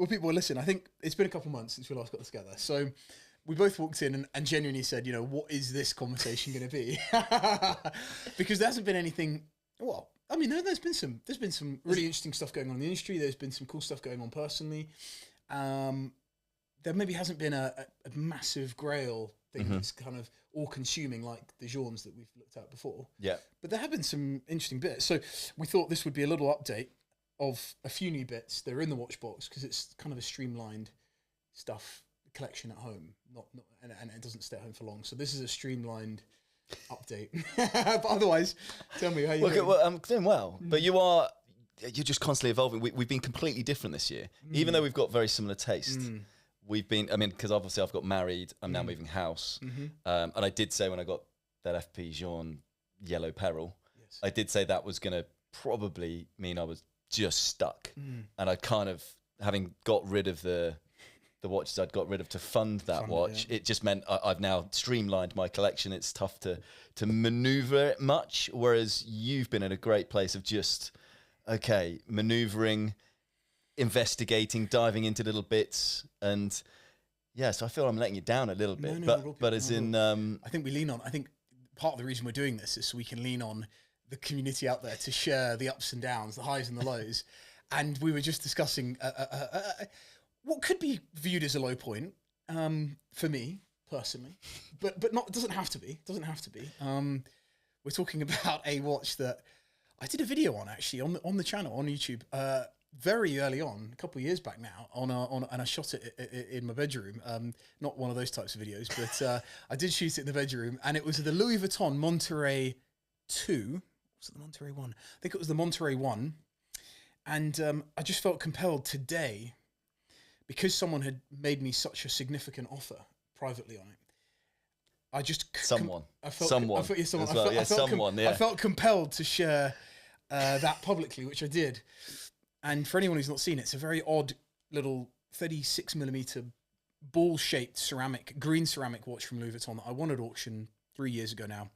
Well, people, listen, I think it's been a couple of months since we last got together. So we both walked in and genuinely said, you know, what is this conversation going to be? Because there hasn't been anything, well, I mean, there's been some really interesting stuff going on in the industry. There's been some cool stuff going on personally. There maybe hasn't been a massive grail thing that's kind of all-consuming like the genres that we've looked at before. Yeah. But there have been some interesting bits. So we thought this would be a little update of a few new bits that are in the watch box because it's kind of a streamlined stuff collection at home, and it doesn't stay at home for long. So this is a streamlined update. But otherwise, tell me how you doing. Well, I'm doing well, but you're just constantly evolving. We've been completely different this year, even though we've got very similar taste. We've been, I mean, because obviously I've got married, I'm now moving house, and I did say when I got that FP Jean Yellow Peril, I did say that was going to probably mean I was just stuck, and I kind of, having got rid of the watches I'd got rid of to fund that watch, it just meant I've now streamlined my collection. It's tough to maneuver it much, whereas you've been in a great place of just, okay, maneuvering, investigating, diving into little bits, and yeah, so I feel I'm letting you down a little bit, but as in... I think we lean on, I think part of the reason we're doing this is so we can lean on the community out there to share the ups and downs, the highs and the lows. And we were just discussing what could be viewed as a low point for me personally, but not. It doesn't have to be. We're talking about a watch that I did a video on actually on the channel on YouTube very early on, a couple of years back now. And I shot it in my bedroom. Not one of those types of videos, but I did shoot it in the bedroom, and it was the Louis Vuitton Monterey 2. Was it the Monterey 1? I think it was the Monterey 1. And I just felt compelled today, because someone had made me such a significant offer privately on it. I just... I felt compelled to share that publicly, which I did. And for anyone who's not seen it, it's a very odd little 36mm ball-shaped green ceramic watch from Louis Vuitton that I won at auction 3 years ago now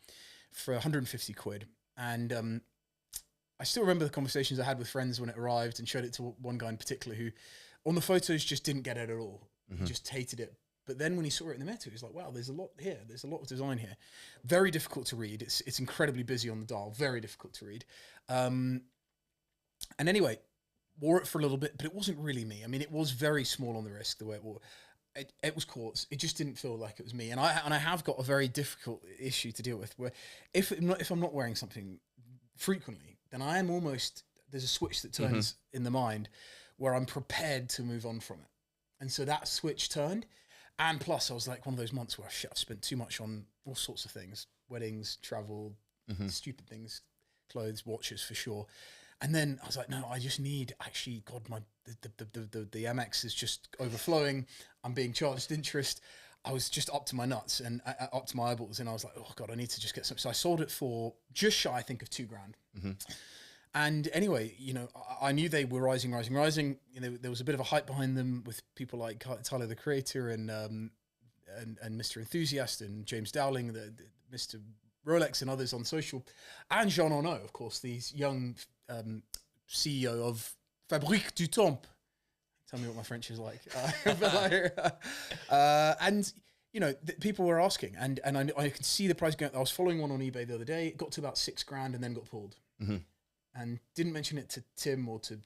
for 150 quid. And I still remember the conversations I had with friends when it arrived, and showed it to one guy in particular who, on the photos, just didn't get it at all. He just hated it. But then when he saw it in the Meta, he was like, wow, there's a lot here. There's a lot of design here. Very difficult to read. It's incredibly busy on the dial. Very difficult to read. And anyway, wore it for a little bit, but it wasn't really me. I mean, it was very small on the wrist, the way it wore. It was quartz. It just didn't feel like it was me. And I have got a very difficult issue to deal with, where if I'm not wearing something frequently, then I am almost, there's a switch that turns in the mind where I'm prepared to move on from it. And so that switch turned. And plus I was like one of those months where I've spent too much on all sorts of things, weddings, travel, stupid things, clothes, watches for sure. And then I was like, no, I just need, actually, God, the Amex is just overflowing. I'm being charged interest. I was just up to my nuts and up to my eyeballs. And I was like, oh God, I need to just get some. So I sold it for just shy, I think, of $2,000. And anyway, you know, I knew they were rising. You know, there was a bit of a hype behind them with people like Tyler, the Creator, and Mr. Enthusiast, and James Dowling, the Mr. Rolex, and others on social, and Jean Arnaud, of course, these young CEO of Fabrique du Temps. Tell me what my French is like. And you know, people were asking, and I could see the price going. I was following one on eBay the other day. It got to about $6,000 and then got pulled. And didn't mention it to Tim or to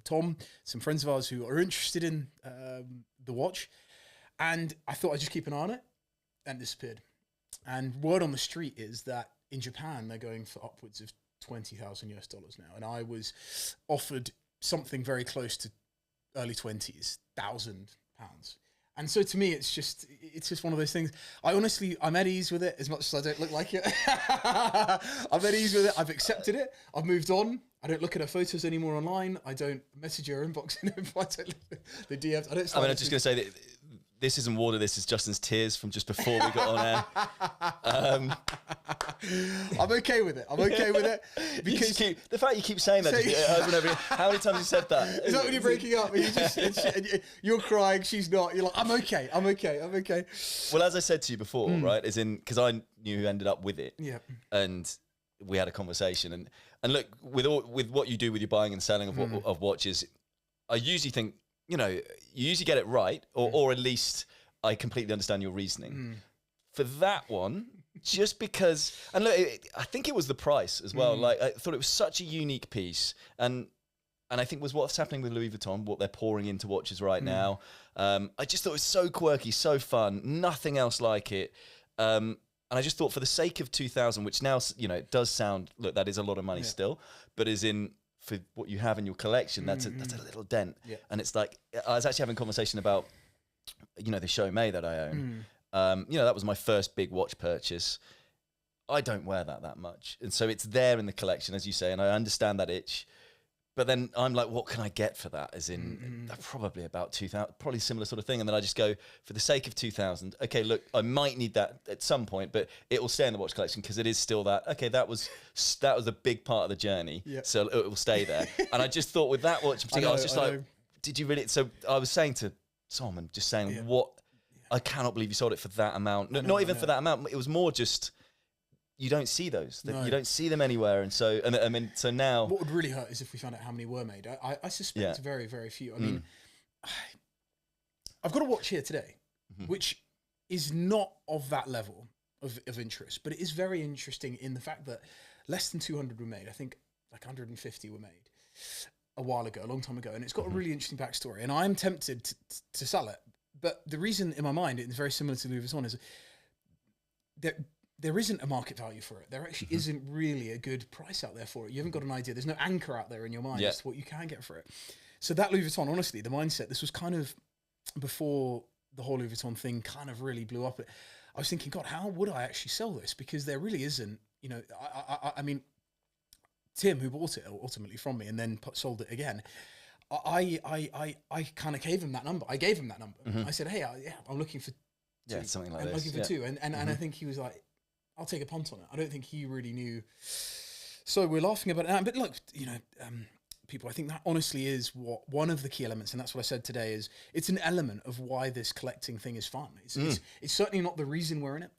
Tom, some friends of ours who are interested in the watch. And I thought I'd just keep an eye on it, and it disappeared. And word on the street is that in Japan, they're going for upwards of $20,000 now. And I was offered something very close to early 20s, £1,000. And so to me, it's just one of those things. I'm at ease with it, as much as I don't look like it. I'm at ease with it. I've accepted it. I've moved on. I don't look at her photos anymore online. I don't message her inbox anymore. I don't look at the DMs. I'm just going to say that this isn't water. This is Justin's tears from just before we got on air. I'm okay with it. Because the fact you keep saying that over and over again. How many times have you said that? Is that when you're breaking up? You're crying. She's not. You're like, I'm okay. Well, as I said to you before, right? Because I knew who ended up with it. Yeah. And we had a conversation. And look, with what you do with your buying and selling of watches, I usually think, you know, you usually get it right, or at least I completely understand your reasoning. For that one, just because, and look, I think it was the price as well. Like, I thought it was such a unique piece, and I think was what's happening with Louis Vuitton, what they're pouring into watches right now. I just thought it was so quirky, so fun, nothing else like it. And I just thought, for the sake of 2,000, which now, you know, it does sound, look, that is a lot of money still, but is in, for what you have in your collection, that's a little dent. And it's like, I was actually having a conversation about, you know, the Chaumet that I own. You know, that was my first big watch purchase. I don't wear that much. And so it's there in the collection, as you say, and I understand that itch. But then I'm like, what can I get for that? As in, probably about 2,000, probably similar sort of thing. And then I just go, for the sake of 2,000, okay, look, I might need that at some point, but it will stay in the watch collection because it is still that. Okay, that was a big part of the journey, so it will stay there. And I just thought with that watch in particular, I was just like, did you really? So I was saying to Tom and just saying, what? I cannot believe you sold it for that amount. Not even for that amount. It was more just, you don't see those. You don't see them anywhere. And so, and I mean, so now, what would really hurt is if we found out how many were made. I suspect very, very few. I mean, I've got a watch here today, which is not of that level of interest, but it is very interesting in the fact that less than 200 were made. I think like 150 were made a while ago, a long time ago. And it's got a really interesting backstory. And I'm tempted to sell it. But the reason in my mind, it's very similar to Louis Vuitton, is there isn't a market value for it. There actually isn't really a good price out there for it. You haven't got an idea. There's no anchor out there in your mind as to what you can get for it. So that Louis Vuitton, honestly, the mindset, this was kind of before the whole Louis Vuitton thing kind of really blew up. I was thinking, God, how would I actually sell this? Because there really isn't, you know, I mean, Tim, who bought it ultimately from me and then sold it again, I kind of gave him that number. I gave him that number. I said, hey, I'm looking for two. Something like I'm this. looking for two. And I think he was like, I'll take a punt on it. I don't think he really knew. So we're laughing about it now. But look, you know, people, I think that honestly is one of the key elements. And that's what I said today is it's an element of why this collecting thing is fun. It's certainly not the reason we're in it.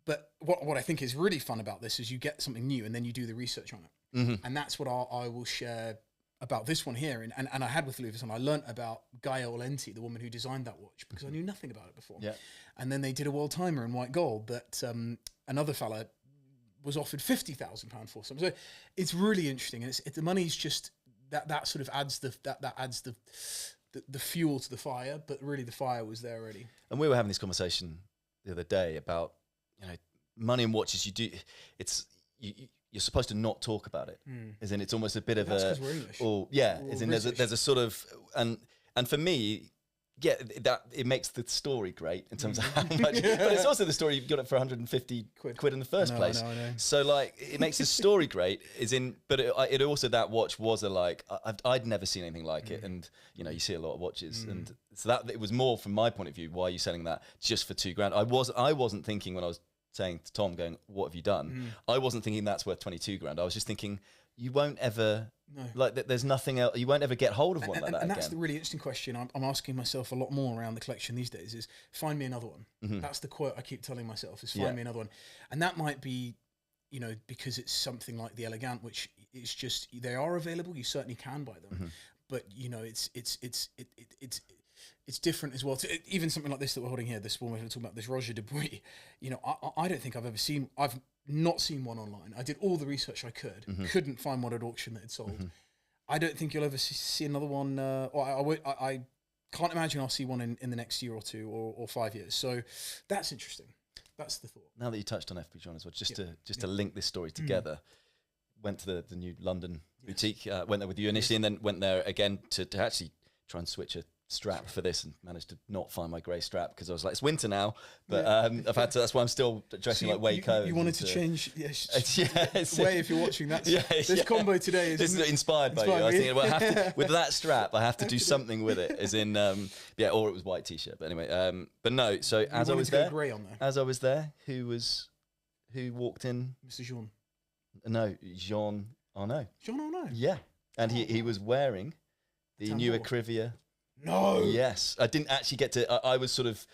But what I think is really fun about this is you get something new and then you do the research on it. And that's what I will share about this one here, and I had with Louis Vuitton, I learnt about Gaia Olenti, the woman who designed that watch, because I knew nothing about it before. And then they did a world timer in white gold, but another fella was offered £50,000 for some. So it's really interesting, and the money's just that sort of adds the fuel to the fire, but really the fire was there already. And we were having this conversation the other day about, you know, money and watches. You're supposed to not talk about it, as in it's almost a bit of a, as in there's a sort of, and for me, that it makes the story great in terms of how much, but it's also the story, you've got it for 150 quid in the first place. I know. So like, it makes the story great, but it also, that watch was I'd never seen anything like it, and you know, you see a lot of watches, and so that it was more from my point of view, why are you selling that just for £2,000? I wasn't thinking when I was saying to Tom, going, what have you done? I wasn't thinking that's worth 22 grand. I was just thinking, you won't ever, there's nothing else, you won't ever get hold of one like that. And that's the really interesting question I'm asking myself a lot more around the collection these days is, find me another one. That's the quote I keep telling myself, is find me another one. And that might be, you know, because it's something like the Elegant, which is just, they are available, you certainly can buy them. But, you know, it's different as well. Even something like this that we're holding here, this one we're talking about, this Roger Dubuis, you know, I don't think I've not seen one online. I did all the research I could, couldn't find one at auction that had sold. I don't think you'll ever see another one, I can't imagine I'll see one in the next year or two or 5 years. So that's interesting. That's the thought. Now that you touched on FP John as well, just to link this story together, went to the new London boutique, went there with you initially, and then went there again to actually try and switch a strap for this, and managed to not find my grey strap because I was like, it's winter now, but I've had to, that's why I'm still dressing like Waco. You wanted to change way if you're watching that. This combo today is inspired by you. I was thinking, well, with that strap, I have to do something with it, as in, or it was white t-shirt, but anyway, but no, so as I was there, who walked in? Mr. Jean. No, Jean Arnaud. Jean Arnaud? Yeah, and he was wearing the new Acrivia. No. Yes, I didn't actually get to. I was sort of,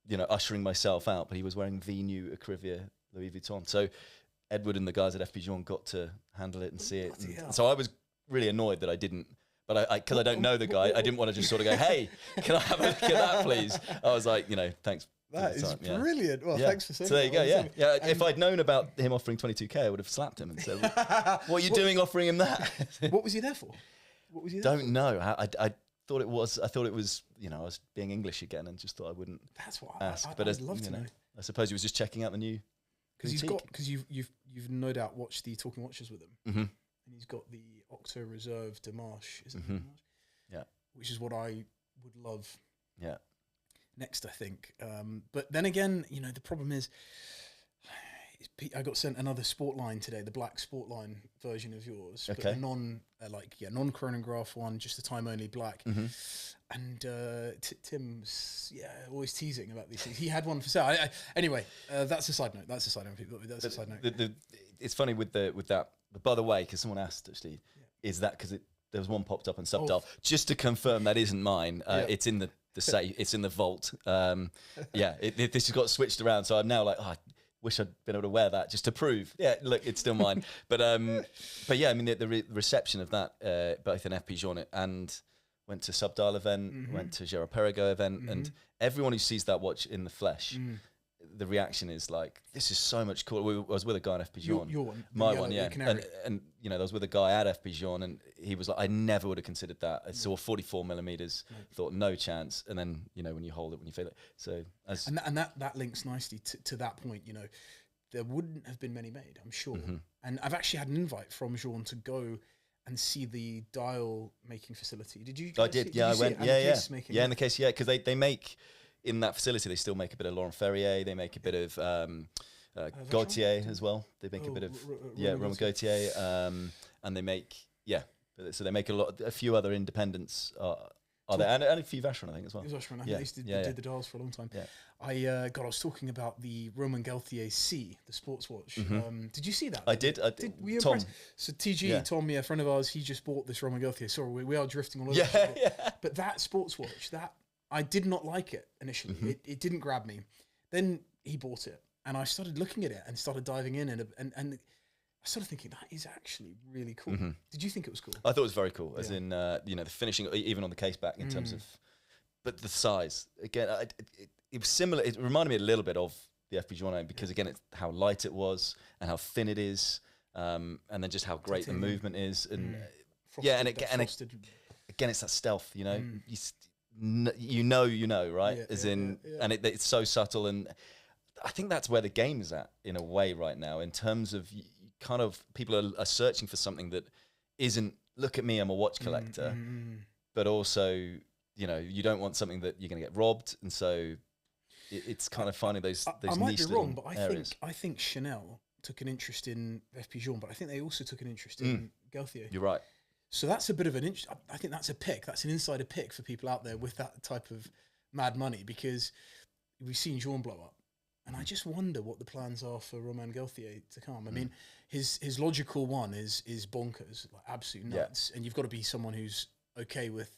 you know, ushering myself out, but he was wearing the new Acrivia Louis Vuitton. So Edward and the guys at FP Jean got to handle it and see it. And so I was really annoyed that I didn't. But because I don't know the guy, I didn't want to just sort of go, hey, can I have a look at that, please? I was like, thanks. That is brilliant. Well, thanks for saying so there you that. go, yeah. If I'd known about him offering 22k, I would have slapped him and said, what are you doing offering him that? What was he there for? Don't know. I thought it was, I was being English again and just thought I wouldn't That's what ask. I'd love to know. I suppose he was just checking out the new. Because you've no doubt watched the Talking Watches with him. Mm-hmm. And he's got the Octo Reserve Homage, isn't it? Yeah. Which is what I would love. Yeah. Next, I think. But then again, the problem is, I got sent another Sportline today, the black Sportline version of yours, okay. but non-chronograph one, just the time only black. Mm-hmm. And Tim's always teasing about these things. He had one for sale. Anyway, that's a side note. That's a side note. It's funny with that. But by the way, because someone asked actually, is that because there was one popped up on Subdial? Just to confirm, that isn't mine. It's in the safe. It's in the vault. This has got switched around. So I'm now like, I wish I'd been able to wear that just to prove. Yeah, look, it's still mine. But yeah, I mean the reception of that, both in FP Journal and went to Subdial event, went to Gerard Perregaux event, and everyone who sees that watch in the flesh, the reaction is like, this is so much cooler. I was with a guy at FP Journal. Your one. My one, yeah. And I was with a guy at FP Journal, and he was like, I never would have considered that. I saw 44 millimeters, thought no chance. And then, when you hold it, when you feel it. So and that links nicely to that point, there wouldn't have been many made, I'm sure. And I've actually had an invite from Jean to go and see the dial making facility. Did you? I did. I went. Yeah, in the case, because they make in that facility. They still make a bit of Laurent Ferrier. They make a bit of Gaultier as well. They make a bit of Roman Gaultier, and they make so they make a few other independents. Are there and a few Vacheron, I think, as well. Vacheron, I did the dials for a long time. Yeah. I was talking about the Roman Gaultier C, the sports watch. Did you see that? I did. Were you Tom. impressed? So TG, Tom, a friend of ours, he just bought this Roman Gaultier. Sorry, we are drifting all over. But that sports watch, I did not like it initially. It didn't grab me. Then he bought it, and I started looking at it and started diving in, and I started thinking, that is actually really cool. Did you think it was cool? I thought it was very cool, as in, the finishing, even on the case back in terms of, but the size, again, it was similar. It reminded me a little bit of the FP Journal because, again, it's how light it was and how thin it is, and then just how great the movement is. And again, it's that stealth, you know, right? And it's so subtle. And I think that's where the game is at, in a way, right now, in terms of kind of people are searching for something that isn't, look at me, I'm a watch collector, but also, you don't want something that you're going to get robbed. And so it's kind of finding those I might niche be wrong, but areas. I think Chanel took an interest in FP Journal, but I think they also took an interest in Gaultier. You're right. So that's a bit of an I think that's a pick. That's an insider pick for people out there with that type of mad money, because we've seen Jean blow up. And I just wonder what the plans are for Romain Gaultier to come. I mean, his logical one is bonkers, like absolute nuts. And you've got to be someone who's okay with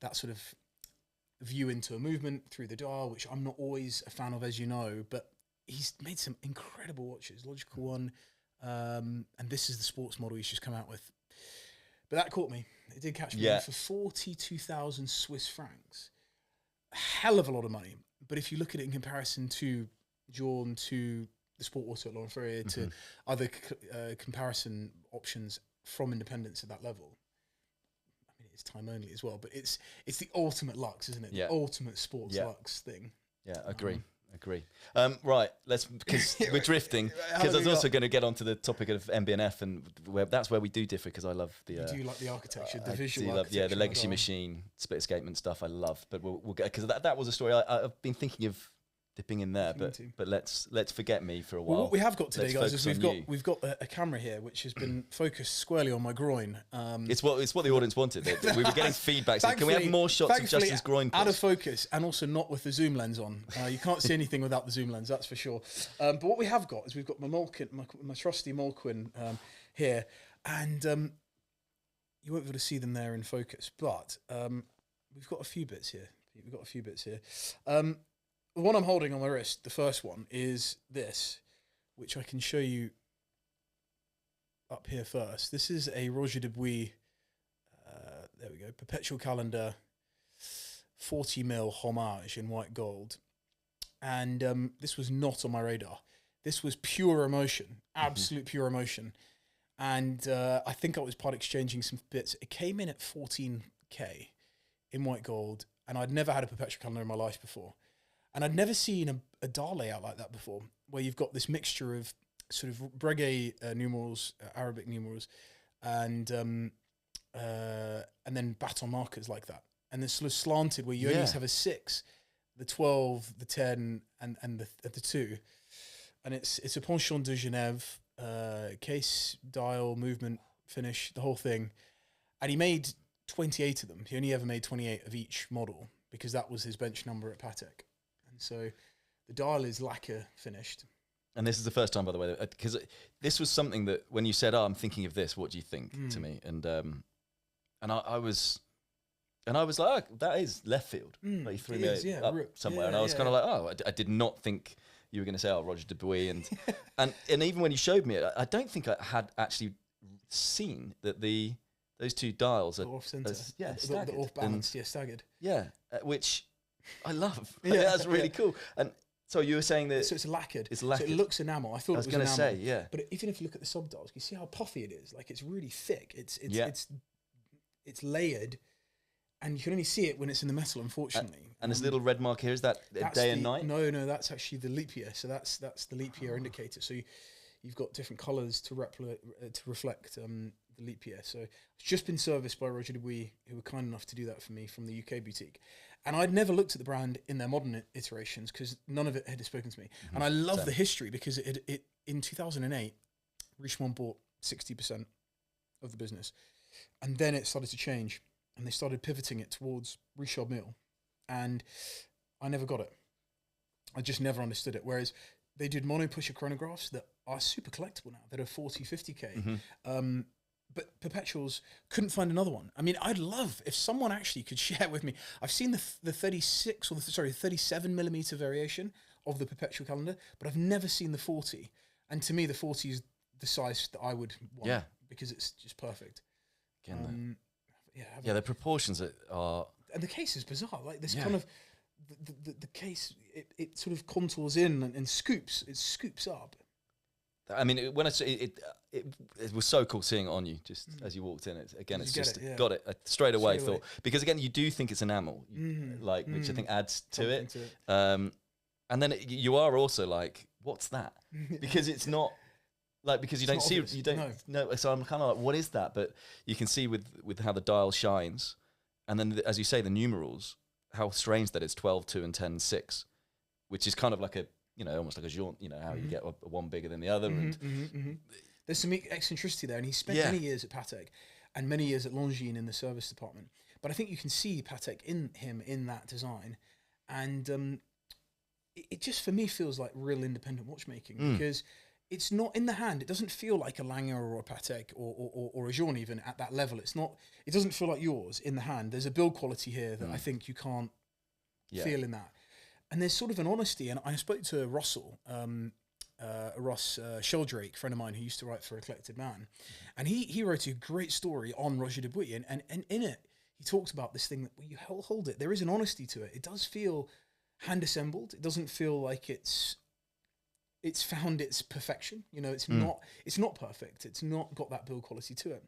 that sort of view into a movement through the dial, which I'm not always a fan of, as you know. But he's made some incredible watches. Logical one, and this is the sports model he's just come out with. But that caught me. It did catch me for 42,000 Swiss francs. A hell of a lot of money. But if you look at it in comparison to Journe, to the Sport Auto at Laurent Ferrier, to other comparison options from independents at that level, I mean, it's time only as well. But it's the ultimate Lux, isn't it? The ultimate sports Lux thing. Yeah, agree. Right, because we're drifting. Because I was also going to get onto the topic of MB&F, and that's where we do differ. Because I love the. You do like the architecture, the visual architecture. The Legacy Machine split escapement stuff. I love, but we'll get, because that was a story I've been thinking of dipping in there, but let's forget me for a while. Well, what we have got today, guys, is we've got a camera here which has been focused squarely on my groin. It's what the audience wanted. We were getting feedback saying, can we have more shots of Justin's groin? Out of focus, and also not with the zoom lens on. You can't see anything without the zoom lens, that's for sure. But what we have got is we've got my trusty Molquin here, and you won't be able to see them there in focus, but we've got a few bits here. The one I'm holding on my wrist, the first one, is this, which I can show you up here first. This is a Roger Dubuis. there we go. Perpetual calendar, 40mm homage in white gold. And this was not on my radar. This was pure emotion, absolute pure emotion. And I think I was part exchanging some bits. It came in at 14K in white gold, and I'd never had a perpetual calendar in my life before. And I'd never seen a dial layout like that before, where you've got this mixture of sort of breguet numerals, Arabic numerals, and then baton markers like that. And it's sort of slanted where you only just have a 6, the 12, the 10, and the 2. And it's a penchant de Genève, case, dial, movement, finish, the whole thing. And he made 28 of them. He only ever made 28 of each model because that was his bench number at Patek. And so the dial is lacquer finished. And this is the first time, by the way, because this was something that when you said, "Oh, I'm thinking of this. What do you think?" to me, and I was like, "Oh, that is left field." Like you threw me up somewhere, and I was kind of like, "Oh, I did not think you were going to say, oh, Roger Dubuis," and even when you showed me it, I don't think I had actually seen that those two dials are off center, staggered, the off balance, staggered, which I love. That's really cool. And so you were saying that it's lacquered. It's lacquered. So it looks enamel. I thought it was going to say, but even if you look at the sub dials, you see how puffy it is. Like it's really thick. It's layered, and you can only see it when it's in the metal, unfortunately. And this little red mark here, is that day and night? No, that's actually the leap year. So that's the leap year indicator. So you've got different colours to reflect the leap year. So it's just been serviced by Roger Dubuis, who were kind enough to do that for me from the UK boutique. And I'd never looked at the brand in their modern iterations because none of it had spoken to me. And I love the history because it in 2008, Richemont bought 60% of the business. And then it started to change. And they started pivoting it towards Richard Mille. And I never got it. I just never understood it. Whereas they did mono-pusher chronographs that are super collectible now, that are 40, 50K. But perpetuals, couldn't find another one. I mean, I'd love if someone actually could share with me. I've seen the 36 or 37mm variation of the perpetual calendar, but I've never seen the 40. And to me, the 40 is the size that I would want because it's just perfect. Again, the proportions are... And the case is bizarre. Like this kind of... The case, it sort of contours in and scoops. It scoops up. I mean, when I say it was so cool seeing it on you just as you walked in. It's just got it straight away. Thought because again, you do think it's enamel, which I think adds to it. And then you are also like, what's that? Because it's not like because you don't see obvious. You don't know. So I'm kind of like, what is that? But you can see with how the dial shines, and then as you say, the numerals, how strange that it's 12, 2, and 10, 6, which is kind of like a almost like a jaunt, how you get one bigger than the other. And there's some eccentricity there, and he spent many years at Patek and many years at Longines in the service department. But I think you can see Patek in him in that design, and it just for me feels like real independent watchmaking because it's not in the hand. It doesn't feel like a Lange or a Patek or a Journe even at that level. It's not. It doesn't feel like yours in the hand. There's a build quality here that I think you can't feel in that. And there's sort of an honesty. And I spoke to Russell, Ross Sheldrake, friend of mine who used to write for Eclectic Man, and he wrote a great story on Roger Dubuis, and in it he talked about this thing that when you hold it, there is an honesty to it. It does feel hand assembled. It doesn't feel like it's found its perfection. It's not perfect. It's not got that build quality to it.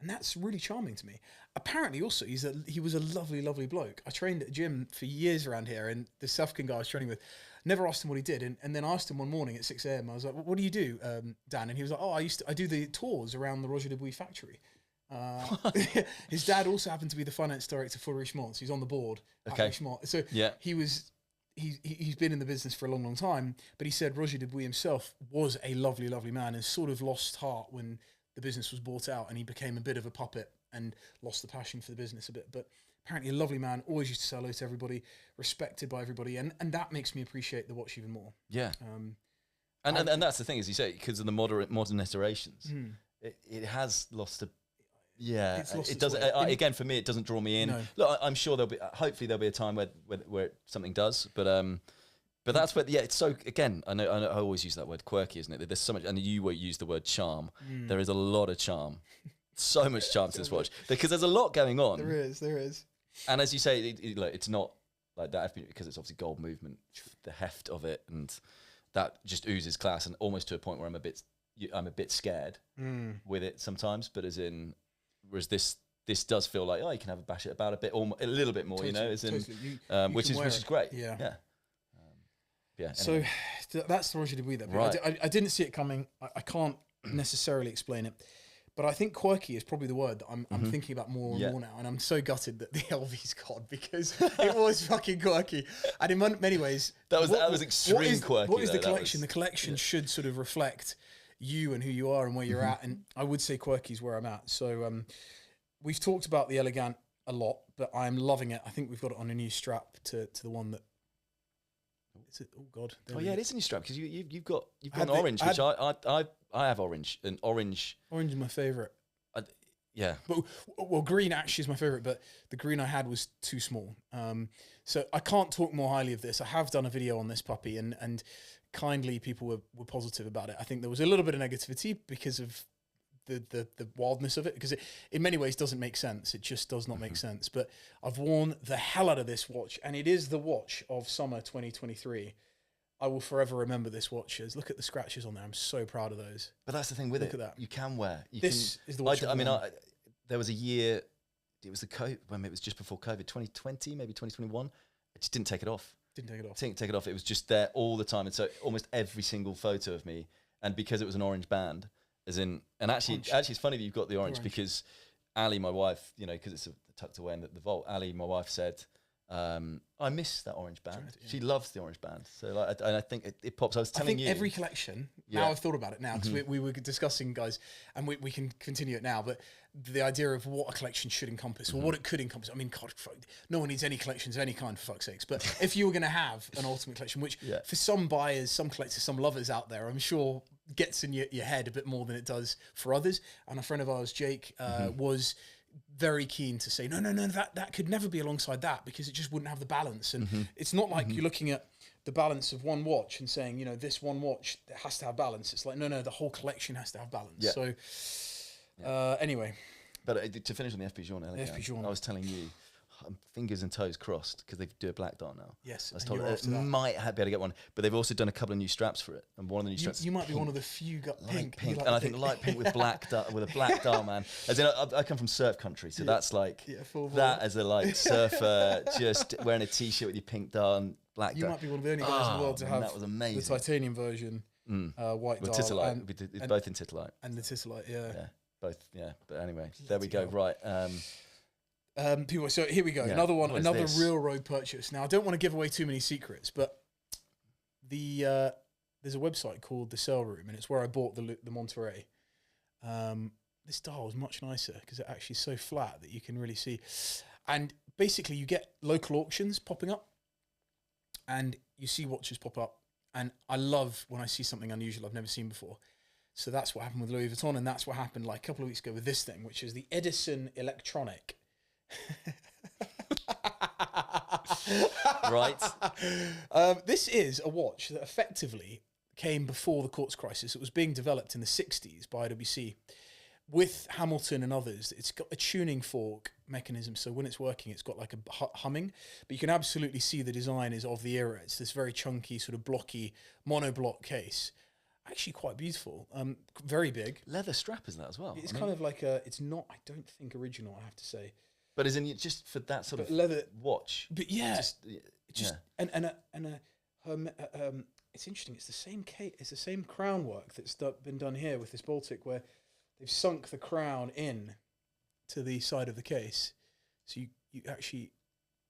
And that's really charming to me. Apparently also, he was a lovely, lovely bloke. I trained at a gym for years around here, and the South African guy I was training with, never asked him what he did. And then I asked him one morning at 6 a.m, I was like, what do you do, Dan? And he was like, oh, I do the tours around the Roger Dubuis factory. His dad also happened to be the finance director for Richemont, so he's on the board at Richemont. So he's been in the business for a long, long time, but he said Roger Dubuis himself was a lovely, lovely man and sort of lost heart when the business was bought out and he became a bit of a puppet and lost the passion for the business a bit. But apparently a lovely man, always used to say hello to everybody, respected by everybody, and that makes me appreciate the watch even more. Yeah. And that's the thing, as you say, because of the modern iterations, it has lost a... Yeah, it does. Again, for me, it doesn't draw me in. No. Look, I'm sure hopefully there'll be a time where something does, but that's where it's so. Again, I know I always use that word quirky, isn't it? There's so much, and you use the word charm. There is a lot of charm so much charm to this watch because there's a lot going on. There is. And as you say, it's not like that because it's obviously gold movement, the heft of it, and that just oozes class, and almost to a point where I'm a bit scared with it sometimes. But whereas this does feel like, oh, you can have a bash it about a little bit more, totally, which is great. Yeah. Anyway. So that's the Roger Dubuis there. Right. I didn't see it coming. I can't necessarily explain it. But I think quirky is probably the word that I'm thinking about more and more now. And I'm so gutted that the LV's gone because it was fucking quirky. And in many ways... That was extreme quirky. What is the collection? The collection should sort of reflect you and who you are and where you're at. And I would say quirky is where I'm at. So we've talked about the elegant a lot, but I'm loving it. I think we've got it on a new strap to the one that... Is it? Oh, God. It is a new strap because you've got an orange, which I have orange, and orange. Orange is my favourite. Yeah. Well, green actually is my favourite, but the green I had was too small. So I can't talk more highly of this. I have done a video on this puppy, and kindly people were positive about it. I think there was a little bit of negativity because of the wildness of it, because it in many ways doesn't make sense. It just does not make sense. But I've worn the hell out of this watch, and it is the watch of summer 2023. I will forever remember this watch. Look at the scratches on there. I'm so proud of those. But that's the thing with it. Look at that. You can wear. This is the watch. There was a year. It was when it was just before COVID, 2020, maybe 2021. I just didn't take it off. Didn't take it off. It was just there all the time, and so almost every single photo of me. And because it was an orange band, and actually, it's funny that you've got the orange because Ali, my wife, because it's tucked away in the vault. Ali, my wife, said, I miss that orange band. She loves the orange band. So and I think it pops. I think every collection, now I've thought about it now, because we were discussing, guys, and we can continue it now, but the idea of what a collection should encompass, or what it could encompass. I mean, God, no one needs any collections of any kind, for fuck's sakes. But if you were going to have an ultimate collection, which for some buyers, some collectors, some lovers out there, I'm sure gets in your head a bit more than it does for others. And a friend of ours, Jake, was very keen to say, no, that could never be alongside that because it just wouldn't have the balance. And it's not like you're looking at the balance of one watch and saying, this one watch has to have balance. It's like, no, the whole collection has to have balance. Yeah. So anyway. But to finish on the FP Journe, I was telling you, fingers and toes crossed because they do a black dart now. Yes, I was told might be able to get one, but they've also done a couple of new straps for it, and one of the new straps. You might be one of the few got pink, and I think light pink with black dart, with a black dart, man. As in, I come from surf country, so that's like that as a surfer, just wearing a t-shirt with your pink dart and black dart. You might be one of the only guys in the world to have that was amazing. The titanium version, white dart, titillite, both in titillite, and the titillite, both, But anyway, there we go. Right. People, so here we go. Another one, another real road purchase. Now, I don't want to give away too many secrets, but there's a website called the Sale Room, and it's where I bought the Monterey. This dial is much nicer because it actually is so flat that you can really see. And basically, you get local auctions popping up, and you see watches pop up. And I love when I see something unusual I've never seen before. So that's what happened with Louis Vuitton, and that's what happened like a couple of weeks ago with this thing, which is the Edison Electronic. Right. This is a watch that effectively came before the quartz crisis. It was being developed in the 60s by IWC with Hamilton and others. It's got a tuning fork mechanism, so when it's working, it's got like a humming, but you can absolutely see the design is of the era. It's this very chunky, sort of blocky monoblock case. Actually quite beautiful, very big. Leather strap is that as well? It's kind of like it's not, I don't think original, I have to say. But isn't it just for that sort of leather watch? But it's interesting. It's the same it's the same crown work that's been done here with this Baltic, where they've sunk the crown in to the side of the case, so you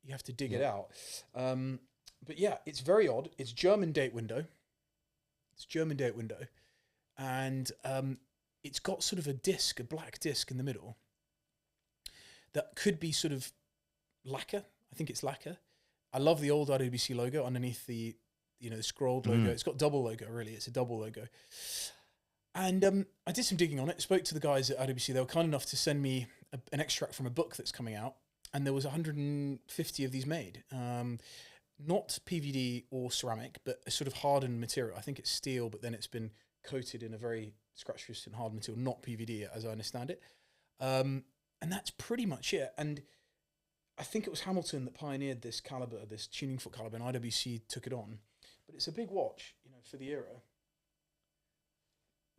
have to dig it out. But yeah, it's very odd. It's German date window. And it's got sort of a black disc in the middle that could be sort of lacquer. I think it's lacquer. I love the old IWC logo underneath the scrolled logo. It's got double logo, really. It's a double logo. And I did some digging on it. Spoke to the guys at IWC. They were kind enough to send me an extract from a book that's coming out. And there was 150 of these made. Not PVD or ceramic, but a sort of hardened material. I think it's steel, but then it's been coated in a very scratch-resistant hard material, not PVD, as I understand it. And that's pretty much it. And I think it was Hamilton that pioneered this caliber, this tuning fork caliber, and IWC took it on. But it's a big watch, you know, for the era.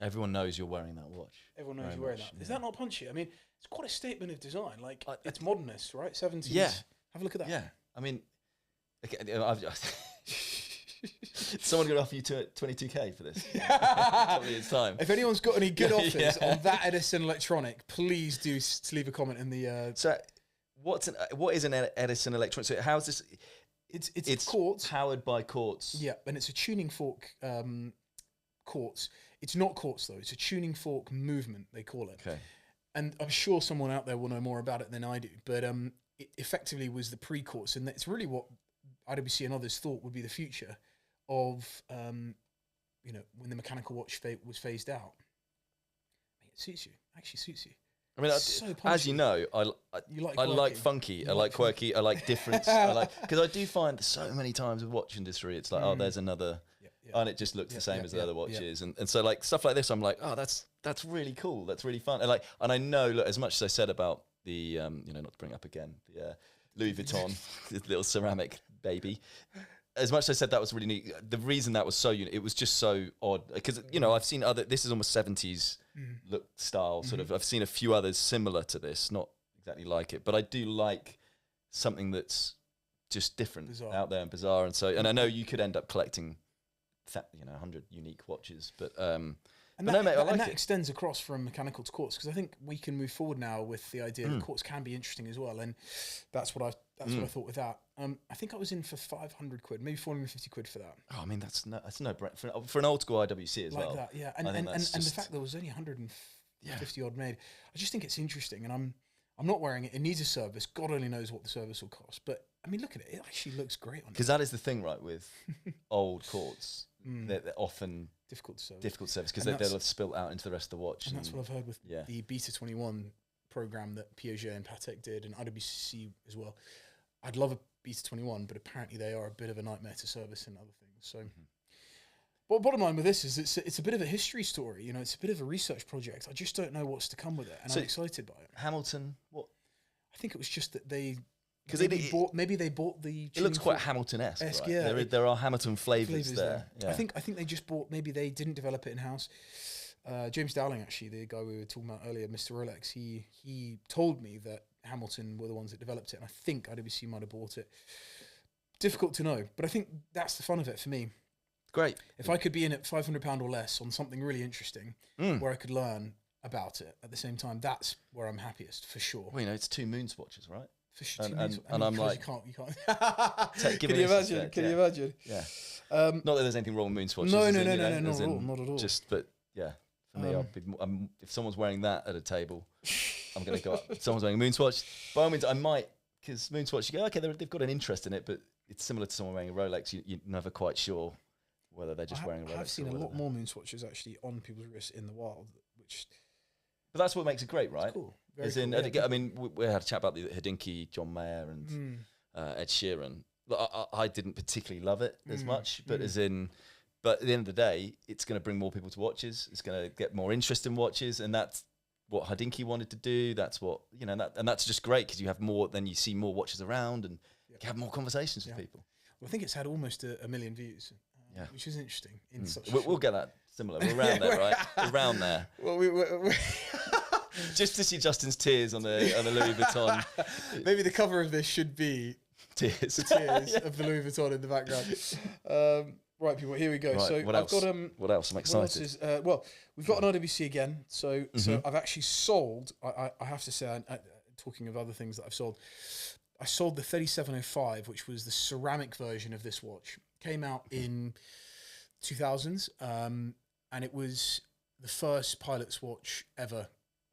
Everyone knows you're wearing that watch. Everyone knows you're wearing that. Yeah. Is that not punchy? I mean, it's quite a statement of design. Like, it's modernist, right? 70s. Yeah. Have a look at that. Yeah. I mean, okay, someone going to offer you 22K for this. It's time. If anyone's got any good offers on that Edison electronic, please do leave a comment in the. So, what is an Edison electronic? So, how's this? It's quartz, powered by quartz. Yeah, and it's a tuning fork quartz. It's not quartz though. It's a tuning fork movement, they call it. Okay. And I'm sure someone out there will know more about it than I do. But it effectively was the pre-quartz, and it's really what IWC and others thought would be the future of, you know, when the mechanical watch was phased out. It suits you. Actually suits you. I mean, as you know, I like funky. I like quirky. I like difference. Because I do find so many times with watch industry, it's like, oh, there's another. And it just looks the same as the other watches, and so like stuff like this, I'm like, oh, that's really cool, that's really fun, and I know, look, as much as I said about the you know, not to bring up again the Louis Vuitton the little ceramic baby, as much as I said that was really neat, the reason that was so unique, it was just so odd, because you know, I've seen other, this is almost 70s look style sort of, I've seen a few others similar to this, not exactly like it, but I do like something that's just different, out there and bizarre, and so, and I know you could end up collecting, you know, 100 unique watches, but that extends across from mechanical to quartz, because I think we can move forward now with the idea that quartz can be interesting as well, and that's what I thought with that. I think I was in for 500 quid, maybe 450 quid for that. Oh, I mean, that's no for an old school IWC as like well. That, yeah, and the fact there was only 150 odd made, I just think it's interesting, and I'm not wearing it. It needs a service. God only knows what the service will cost, but I mean, look at it. It actually looks great on it. Because that is the thing, right, with old quartz. They're often difficult to service because they'll have spilt out into the rest of the watch. And that's what I've heard with the Beta 21 program that Piaget and Patek did, and IWC as well. I'd love a Beta 21, but apparently they are a bit of a nightmare to service and other things. So, but bottom line with this is it's a bit of a history story. You know, it's a bit of a research project. I just don't know what's to come with it, and I'm excited by it. Hamilton, what? I think it was just that they. Because maybe they bought the. It looks quite Hamilton-esque, right? Yeah. There are Hamilton flavors there. Yeah. I think they just bought. Maybe they didn't develop it in house. James Dowling, actually, the guy we were talking about earlier, Mr. Rolex, he told me that Hamilton were the ones that developed it, and I think IWC might have bought it. Difficult to know, but I think that's the fun of it for me. Great. If I could be in at £500 or less on something really interesting, where I could learn about it at the same time, that's where I'm happiest for sure. Well, you know, it's 2 moon swatches, right? And I'm like, you can't. Can you imagine? Can you imagine? Yeah. Not that there's anything wrong with moon swatches. No, not at all. Just, but yeah, for me, if someone's wearing that at a table, I'm going to go up. If someone's wearing a moon swatch, by all means, I might, because moon swatch, you go, okay, they've got an interest in it, but it's similar to someone wearing a Rolex. You're never quite sure whether they're just wearing a Rolex. I've seen a lot more moon swatches actually on people's wrists in the wild, which. But that's what makes it great, right? It's cool. I mean, we had a chat about the Hodinkee, John Mayer, and Ed Sheeran. I didn't particularly love it as much, but but at the end of the day, it's going to bring more people to watches. It's going to get more interest in watches, and that's what Hodinkee wanted to do. That's what and that's just great because you have more. Then you see more watches around, and you have more conversations with people. Well, I think it's had almost a million views, which is interesting. In such we'll get that similar. We're around there, right? We're around there. Well, we just to see Justin's tears on the Louis Vuitton. Maybe the cover of this should be tears. The tears of the Louis Vuitton in the background. Right, people, here we go. Right, so what else? What else? I'm excited. Well, we've got an IWC again. So I've actually sold. I have to say, talking of other things that I've sold, I sold the 3705, which was the ceramic version of this watch. Came out in 2000s, and it was the first pilot's watch ever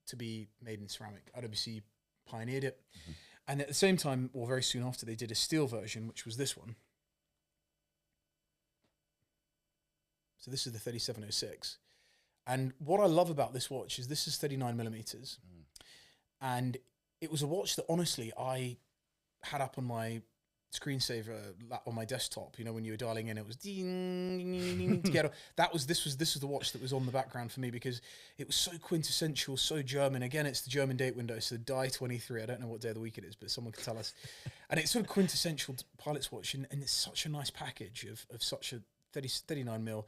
to be made in ceramic. IWC pioneered it. And at the same time, or very soon after, they did a steel version, which was this one. So this is the 3706. And what I love about this watch is this is 39 millimeters. And it was a watch that honestly I had up on my screensaver on my desktop. You know, when you were dialing in, it was ding, ding, ding, ding, to get this was the watch that was on the background for me because it was so quintessential, so German. Again, it's the German date window, so Die 23. I don't know what day of the week it is, but someone can tell us. And it's sort of quintessential pilot's watch, and it's such a nice package of such a 39 mil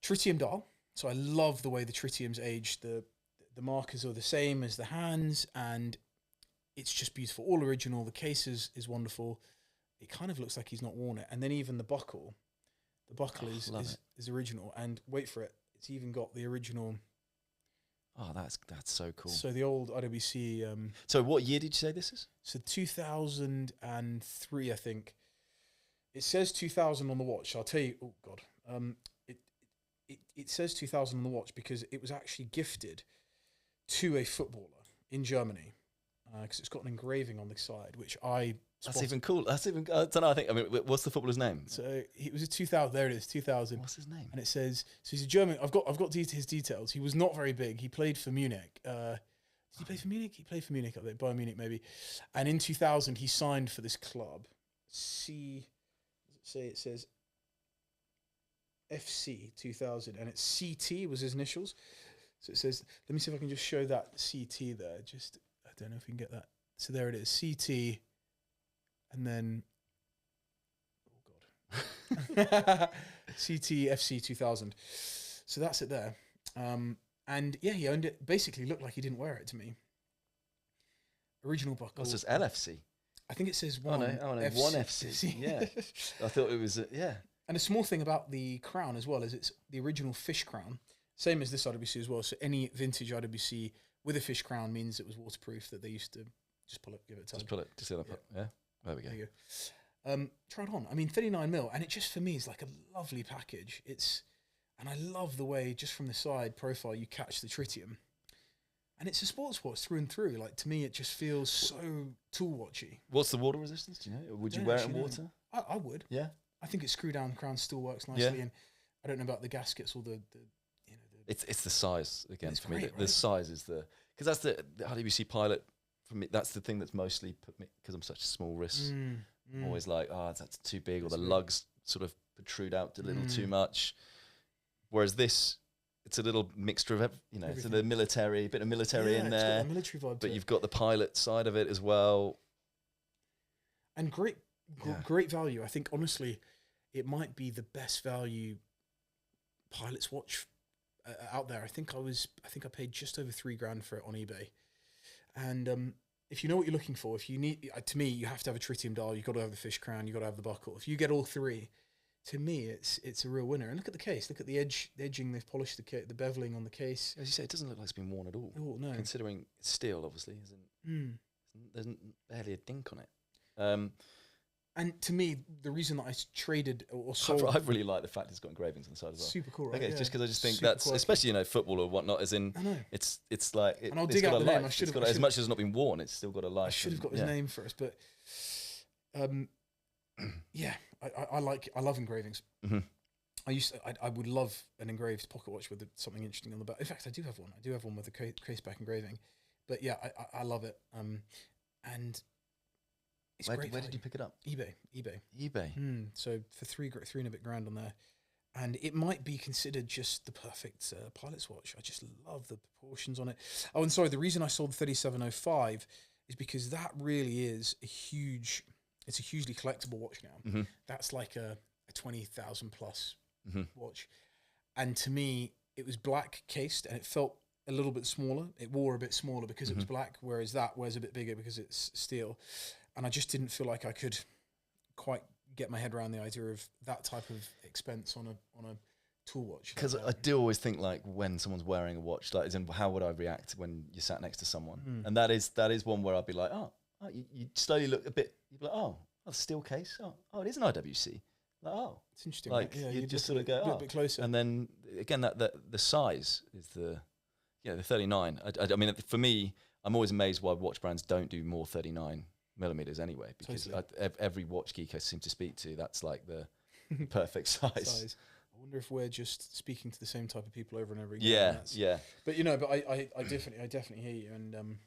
tritium dial. So I love the way the tritium's aged. The markers are the same as the hands, and it's just beautiful. All original. The case is wonderful. It kind of looks like he's not worn it. And then even the buckle is original. And wait for it, it's even got the original. Oh, that's so cool. So the old IWC. So what year did you say this is? So 2003, I think. It says 2000 on the watch. I'll tell you. Oh God. It says 2000 on the watch because it was actually gifted to a footballer in Germany. Because it's got an engraving on the side, which I spotted. That's even cool. That's even. I don't know. I mean, what's the footballer's name? So it was a 2000. There it is, 2000. What's his name? And it says, so he's a German. I've got his details. He was not very big. He played for Munich. Did he play for Munich? He played for Munich up there, Bayern Munich maybe. And in 2000, he signed for this club. It says FC 2000, and it's CT was his initials. So it says, let me see if I can just show that CT there. Just. I don't know if you can get that. So there it is, CT, and then, oh God, CT FC 2000. So that's it there. And yeah, he owned it. Basically looked like he didn't wear it to me. Original buckle. What's this, LFC? I think it says one. Oh no, FC. One FC. Yeah. I thought it was, yeah. And a small thing about the crown as well is it's the original fish crown. Same as this IWC as well. So any vintage IWC with a fish crown means it was waterproof, that they used to just pull it, give it a tug. Just pull it, just yeah. There we go. There you go. Try it on. I mean, 39 mil, and it just for me is like a lovely package. And I love the way just from the side profile you catch the tritium, and it's a sports watch through and through. Like to me, it just feels so tool watchy. What's the water resistance? Do you know? Would you wear it in water? I would. Yeah. I think it's screw down crown still works nicely, and I don't know about the gaskets or the It's the size again for me. Great, the size is because that's the IWC Pilot for me. That's the thing that's mostly put me, because I'm such a small wrist. I'm always like, that's too big, or the lugs sort of protrude out a little too much. Whereas this, it's a little mixture of it's a bit of military in there. It's got that military vibe. But you've got the pilot side of it as well, and great value. I think honestly, it might be the best value pilot's watch out there. I think I paid just over $3,000 for it on eBay. And if you know what you're looking for, if you need, to me, you have to have a tritium dial. You've got to have the fish crown. You've got to have the buckle. If you get all three, to me, it's a real winner. And look at the case. Look at the edging. They've polished the beveling on the case. As you say, it doesn't look like it's been worn at all. Oh no! Considering it's steel, obviously, there's barely a dink on it. And to me, the reason that I traded or sold... I really like the fact it's got engravings on the side as well. Super cool, right? Okay, yeah. just because I just think Super that's, quirky. especially, football or whatnot, as in, I know. it's like... And I'll dig out the name. As much as it's not been worn, it's still got a life. I should have got his name first, but... yeah, I love engravings. I would love an engraved pocket watch with something interesting on the back. In fact, I do have one. I do have one with a case back engraving. But yeah, I love it. And... Where did you pick it up? eBay. So for three and a bit grand on there, and it might be considered just the perfect pilot's watch. I just love the proportions on it. Oh, and sorry, the reason I sold the 3705 is because that really is it's a hugely collectible watch now. That's like a 20,000 plus watch, and to me, it was black cased and it felt a little bit smaller. It wore a bit smaller because it was black, whereas that wears a bit bigger because it's steel. And I just didn't feel like I could quite get my head around the idea of that type of expense on a tool watch. Because I do always think, like, when someone's wearing a watch, like, as in, how would I react when you sat next to someone? And that is one where I'd be like, you slowly look a bit. You'd be like, a steel case. Oh, it is an IWC. Like, it's interesting. Like, right? Yeah, you just sort of go, a bit closer. And then again, the size is the 39. I mean, for me, I'm always amazed why watch brands don't do more 39 millimeters anyway, because every watch geek I seem to speak to, that's like the perfect size. I wonder if we're just speaking to the same type of people over and over again. Yeah. But I definitely hear you, and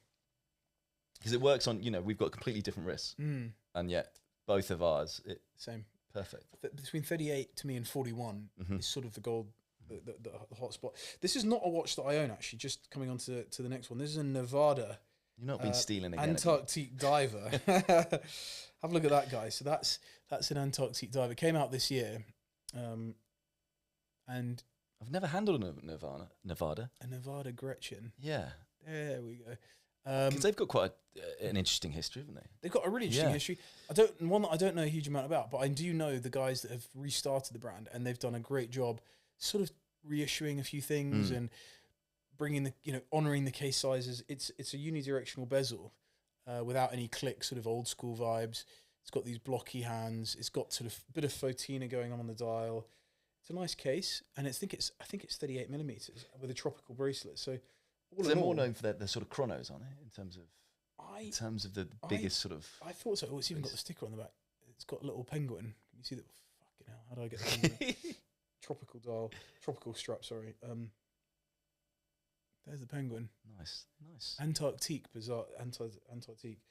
because it works on, we've got completely different wrists, and yet both of ours. Same. Perfect. Between 38 to me and 41 is sort of the gold, the hot spot. This is not a watch that I own, actually. Just coming on to the next one. This is a Nevada. You've not been stealing again. Antarctique diver. Have a look at that, guy. So that's an Antarctique diver. It came out this year, and I've never handled a Nevada. A Nevada Gretchen. Yeah. There we go. Because they've got quite an interesting history, haven't they? They've got a really interesting history. One that I don't know a huge amount about, but I do know the guys that have restarted the brand, and they've done a great job, sort of reissuing a few things and bringing honouring the case sizes. It's a unidirectional bezel without any click, sort of old school vibes. It's got these blocky hands. It's got sort of a bit of Fotina going on the dial. It's a nice case, and I think it's 38 millimeters with a tropical bracelet. So. They're more known for their sort of chronos, aren't they? In terms of the biggest sort of. I thought so. Oh, it's even got the sticker on the back. It's got a little penguin. Can you see that? Fucking hell! How do I get the penguin? Tropical strap. Sorry. There's the penguin. Nice. Antarctique, bizarre. Antarctique.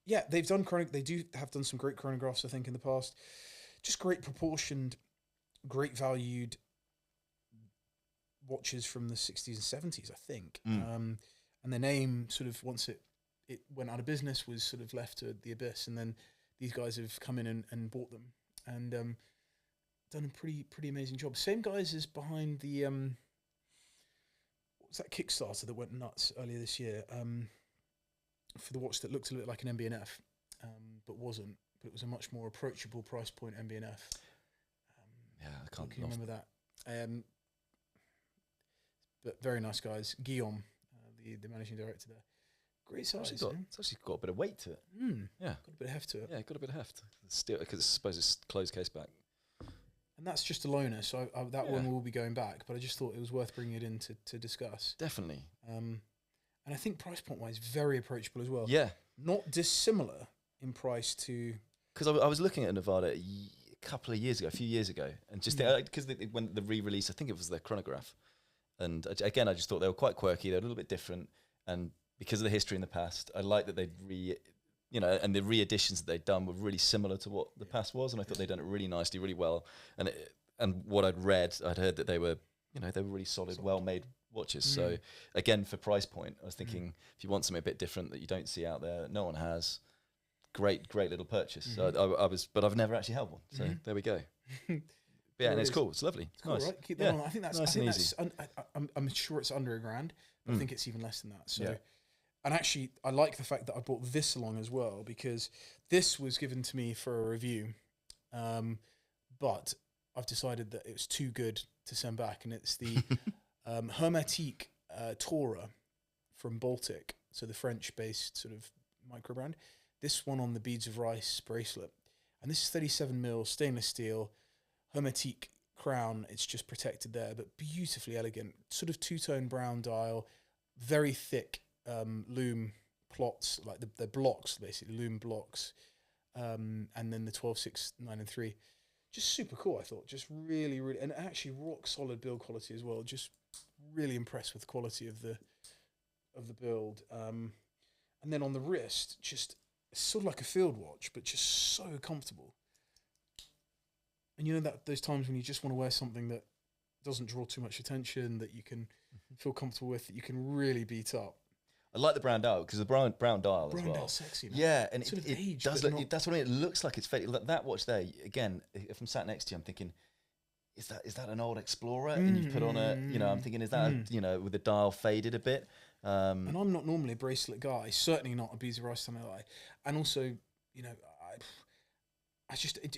Yeah, they've done They do have done some great chronographs, I think, in the past. Just great proportioned, great valued watches from the 60s and 70s, I think. And the name sort of, once it went out of business, was sort of left to the abyss, and then these guys have come in and bought them and done a pretty amazing job. Same guys as behind the what was that Kickstarter that went nuts earlier this year for the watch that looked a little bit like an MB&F, but wasn't. But it was a much more approachable price point MB&F. Yeah, I can't remember that. But very nice guys. Guillaume, the managing director there. Great size. It's actually got a bit of weight to it. Yeah. Got a bit of heft to it. Yeah, got a bit of heft. Still, because I suppose it's closed case back. And that's just a loaner, so that one will be going back. But I just thought it was worth bringing it in to discuss. Definitely. And I think price point wise, very approachable as well. Yeah. Not dissimilar in price to. Because I was looking at Nevada a few years ago, and just because when the re-release, I think it was their chronograph. And again, I just thought they were quite quirky. They're a little bit different, and because of the history in the past, I like that and the re-editions that they'd done were really similar to what the past was, and I thought they'd done it really nicely, really well. And what I'd heard that they were really solid, well-made watches. So again, for price point, I was thinking if you want something a bit different that you don't see out there, that no one has, great little purchase. So but I've never actually held one. So there we go. Yeah, and it's cool. It's lovely. It's cool, nice. Right? Keep that on. I think that's nice and easy. I'm sure it's under $1,000, but I think it's even less than that. So, and actually, I like the fact that I brought this along as well, because this was given to me for a review, but I've decided that it was too good to send back, and it's the Hermetique Tora from Baltic, so the French-based sort of micro brand. This one on the Beads of Rice bracelet, and this is 37mm stainless steel. Hermetique crown, it's just protected there, but beautifully elegant, sort of two-tone brown dial, very thick loom plots, like the blocks, basically, loom blocks, and then the 12, 6, 9 and 3. Just super cool, I thought. Just really, and actually rock solid build quality as well. Just really impressed with the quality of the build. And then on the wrist, just sort of like a field watch, but just so comfortable. And you know that those times when you just want to wear something that doesn't draw too much attention, that you can feel comfortable with, that you can really beat up. I like the brown dial because the brown dial as well. Brown dial's sexy, man. Yeah, and sort of it age, does look. That's what I mean. It looks like it's faded. Like that watch there. Again, if I'm sat next to you, I'm thinking, is that an old Explorer? And you put on I'm thinking, is that with the dial faded a bit? And I'm not normally a bracelet guy. Certainly not a Beads of Rice guy. And also, it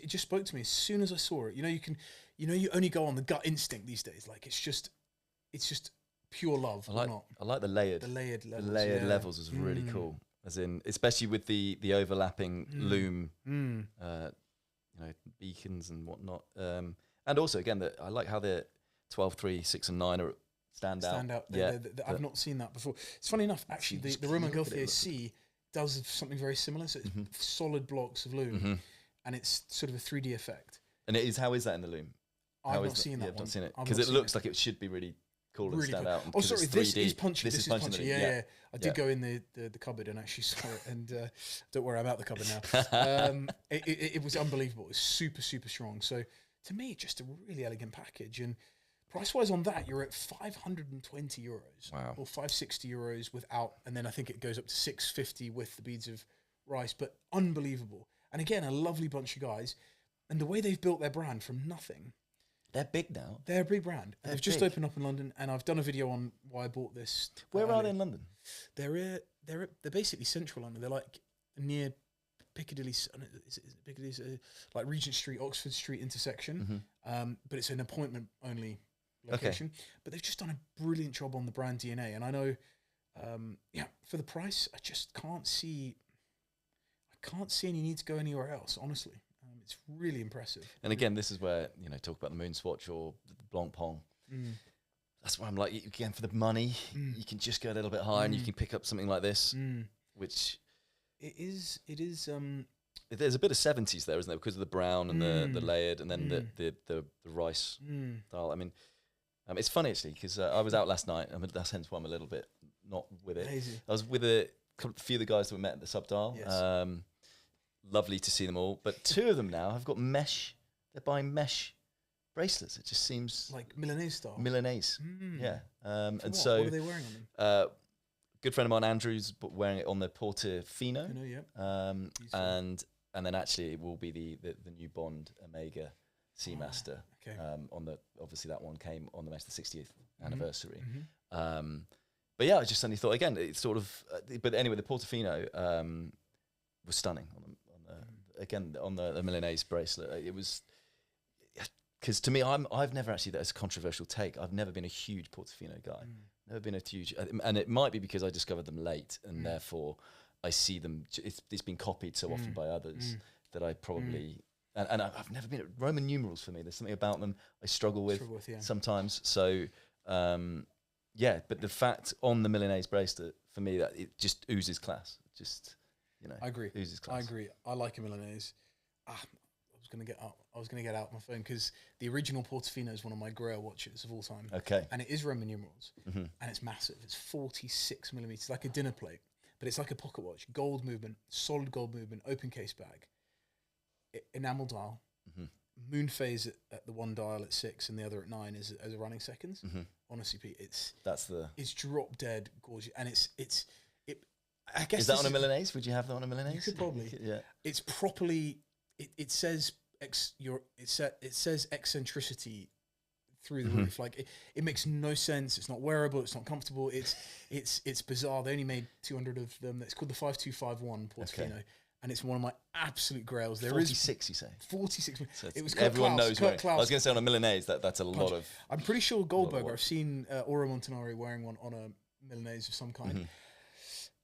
just spoke to me as soon as I saw it. You only go on the gut instinct these days. Like it's just pure love. I like the layered. The layered levels. The layered levels is really cool. As in, especially with the overlapping loom, beacons and whatnot. And also, again, I like how the 12, 3, 6 and 9 stand out. Yeah, I've not seen that before. It's funny enough, actually, the Roman Gauthier C does something very similar. So it's solid blocks of loom, and it's sort of a 3D effect. And how is that in the loom? I've not seen that one. I've not seen it because it looks like it should be really cool and stand out. And Oh, sorry, this 3D. is punchy. This is punchy. Yeah. I did Yeah. go in the cupboard and actually saw it. And don't worry, I'm out the cupboard now. It was unbelievable. It was super, super strong. So to me, just a really elegant package. And price-wise on that, you're at 520 euros. Wow. Or 560 euros without. And then I think it goes up to 650 with the beads of rice. But unbelievable. And again, a lovely bunch of guys. And the way they've built their brand from nothing. They're big now. They're a big brand. They've just opened up in London, and I've done a video on why I bought this. Where are they in London? They're basically central London. They're like near Piccadilly, is it Piccadilly's like Regent Street, Oxford Street intersection. But it's an appointment only location. But they've just done a brilliant job on the brand DNA, and I know, for the price, I just can't see any need to go anywhere else. Honestly. It's really impressive. And again, this is where, talk about the Moon Swatch or the Blanc Pong. That's why I'm like, again, for the money, you can just go a little bit higher and you can pick up something like this, which... It is. There's a bit of 70s there, isn't there? Because of the brown and the layered and then the rice style. I mean, it's funny, actually, because I was out last night. That's hence why I'm a little bit not with it. Lazy. I was with a few of the guys that we met at the Subdial. Yes. Lovely to see them all, but two of them now have got mesh. They're buying mesh bracelets. It just seems like Milanese style. Milanese, yeah. And what? so, What are they wearing on them? Good friend of mine, Andrew's wearing it on the Portofino. And then actually it will be the new Bond Omega Seamaster. On the obviously that one came on the 60th anniversary. But yeah, I just suddenly thought again. It's sort of. But anyway, the Portofino was stunning on the Milanese bracelet. It was because to me, I've never actually, that's a controversial take. I've never been a huge Portofino guy. Never been a huge, and it might be because I discovered them late, and therefore I see them. It's been copied so often by others that I probably. And I've never been Roman numerals for me. There's something about them I struggle with sometimes. So but the fact on the Milanese bracelet for me that it just oozes class. Just. I agree. I agree. I like a Milanese. I was gonna get out my phone because the original Portofino is one of my Grail watches of all time. Okay. And it is Roman numerals, and it's massive. It's 46 millimeters, like a dinner plate, but it's like a pocket watch. Gold movement, solid gold movement, open case bag, enamel dial, moon phase at the one dial at 6 and the other at 9 as a running seconds. Honestly, Pete, it's drop dead gorgeous, and I guess is that on a Milanese? Would you have that on a Milanese? You could probably. Yeah. It's properly. It says it says eccentricity through the roof. Like it makes no sense. It's not wearable. It's not comfortable. It's bizarre. They only made 200 of them. It's called the 5251 Portofino, and it's one of my absolute grails. There 46, you say? 46. So it was everyone Klaus, knows. Kurt Klaus. I was going to say on a Milanese that's a lot of. I'm pretty sure Goldberger. I've seen Oro Montanari wearing one on a Milanese of some kind.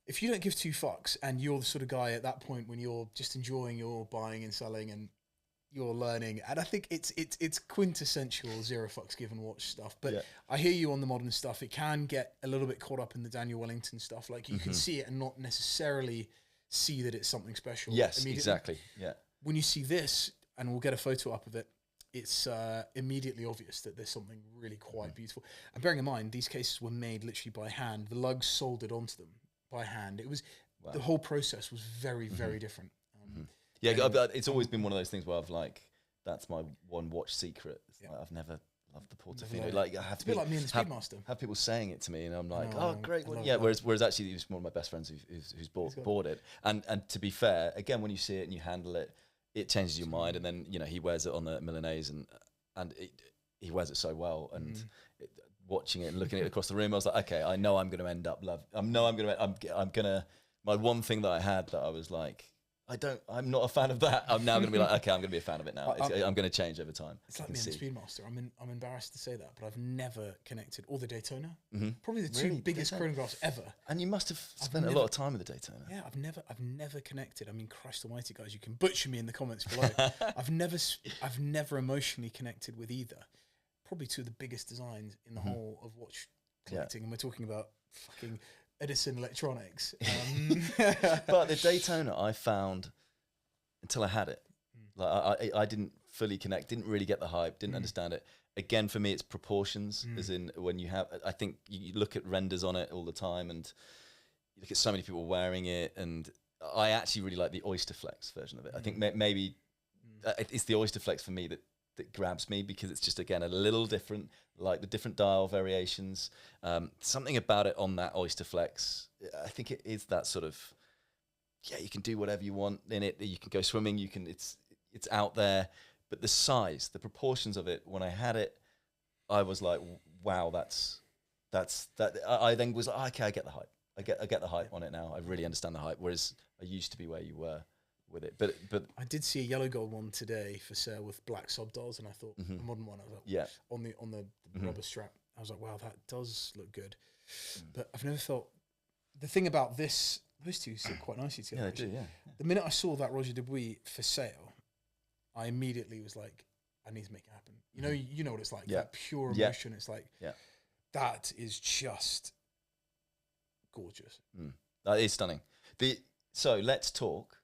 If you don't give two fucks and you're the sort of guy at that point when you're just enjoying your buying and selling and you're learning, and I think it's quintessential zero fucks given watch stuff. But I hear you on the modern stuff. It can get a little bit caught up in the Daniel Wellington stuff. Like you can see it and not necessarily see that it's something special. Yes, exactly. Yeah. When you see this, and we'll get a photo up of it, it's immediately obvious that there's something really quite beautiful. And bearing in mind, these cases were made literally by hand. The lugs soldered onto them by hand. It was the whole process was very, very different. It's always been one of those things where I've that's my one watch secret. Like I've never loved the Portofino. Like I have to be like me and the Speedmaster. Have people saying it to me, and I'm like, oh great. Whereas actually, he was one of my best friends who's bought it. And to be fair, again, when you see it and you handle it, it changes your mind. And then he wears it on the Milanese, and he wears it so well. And watching it and looking at it across the room, I was like, okay, I know I'm going to end up I'm gonna. My one thing that I had that I was like, I'm not a fan of that. I'm now going to be like, okay, I'm going to be a fan of it now. I'm going to change over time. It's like me and the Speedmaster. I'm embarrassed to say that, but I've never connected. Or the Daytona, probably the two biggest chronographs ever. And you must have spent a lot of time with the Daytona. Yeah, I've never connected. I mean, Christ Almighty, guys, you can butcher me in the comments below. I've never emotionally connected with either. Probably two of the biggest designs in the whole of watch collecting, and we're talking about fucking Edison Electronics. But the Daytona, I found until I had it, Like I didn't fully connect, didn't really get the hype, didn't understand it. Again, for me, it's proportions, as in when you have, I think you look at renders on it all the time and you look at so many people wearing it, and I actually really like the Oyster Flex version of it. I think maybe it's the Oyster Flex for me that grabs me, because it's just, again, a little different, like the different dial variations. Something about it on that Oyster Flex, I think it is that sort of, yeah, you can do whatever you want in it. You can go swimming, it's out there. But the size, the proportions of it, when I had it, I was like, wow, that's that. I then was like, okay, I get the hype. I get the hype on it now. I really understand the hype. Whereas I used to be where you were with it. But I did see a yellow gold one today for sale with black subdials, and I thought a modern one. I was like, on the rubber strap. I was like, wow, that does look good. But I've never felt the thing about this. Those two sit quite nicely together. Yeah, they do. Yeah. The minute I saw that Roger Dubuis for sale, I immediately was like, I need to make it happen. You know what it's like. That pure emotion. It's like, that is just gorgeous. That is stunning. So let's talk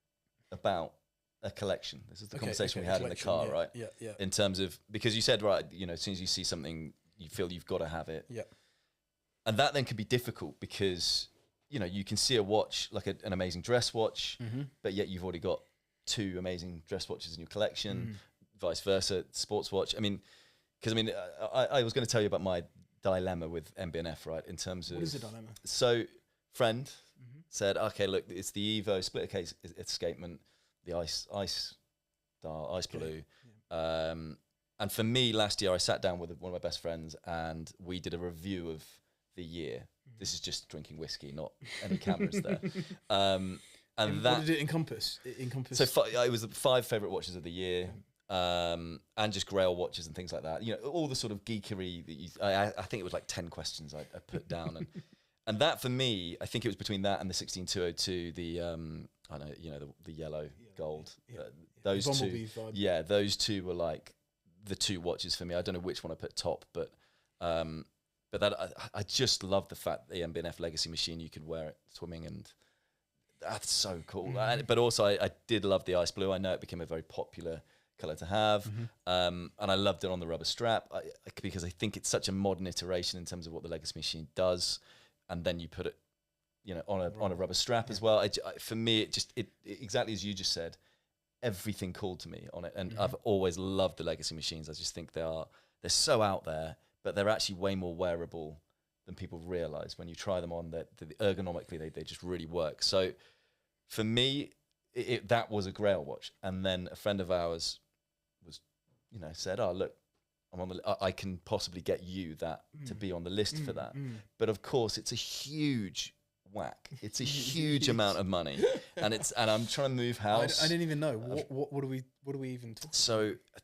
about a collection. This is the conversation we had in the car, right? Yeah. In terms of, because you said, right, as soon as you see something, you feel you've got to have it. Yeah. And that then can be difficult because, you can see a watch, like an amazing dress watch, but yet you've already got 2 amazing dress watches in your collection, vice versa, sports watch. I mean, because I was going to tell you about my dilemma with MB&F, right? In terms of, what is the dilemma? So, friend said, okay, look, it's the Evo split case escapement, the ice blue. Yeah. And for me, last year, I sat down with one of my best friends and we did a review of the year. This is just drinking whiskey, not any cameras there. And what did it encompass? So it was the 5 favourite watches of the year, and just Grail watches and things like that. All the sort of geekery that I think it was like 10 questions I put down, and that for me, I think it was between that and the 16202, the yellow gold. Those two, vibe. Those two were like the 2 watches for me. I don't know which one I put top, but that I just love the fact that the MB&F Legacy machine, you could wear it swimming, and that's so cool. But also, I did love the ice blue. I know it became a very popular colour to have, and I loved it on the rubber strap because I think it's such a modern iteration in terms of what the Legacy machine does, and then you put it, on a rubber strap as well. For me, it exactly as you just said, everything called to me on it, and I've always loved the Legacy machines. I just think they're so out there, but they're actually way more wearable than people realize when you try them on. That ergonomically they just really work. So for me, that was a Grail watch. And then a friend of ours was, said, "Oh, look, I'm on I can possibly get you that to be on the list for that." But of course, it's a huge whack. It's a huge amount of money, and I'm trying to move house. I didn't even know what do we even talk? So I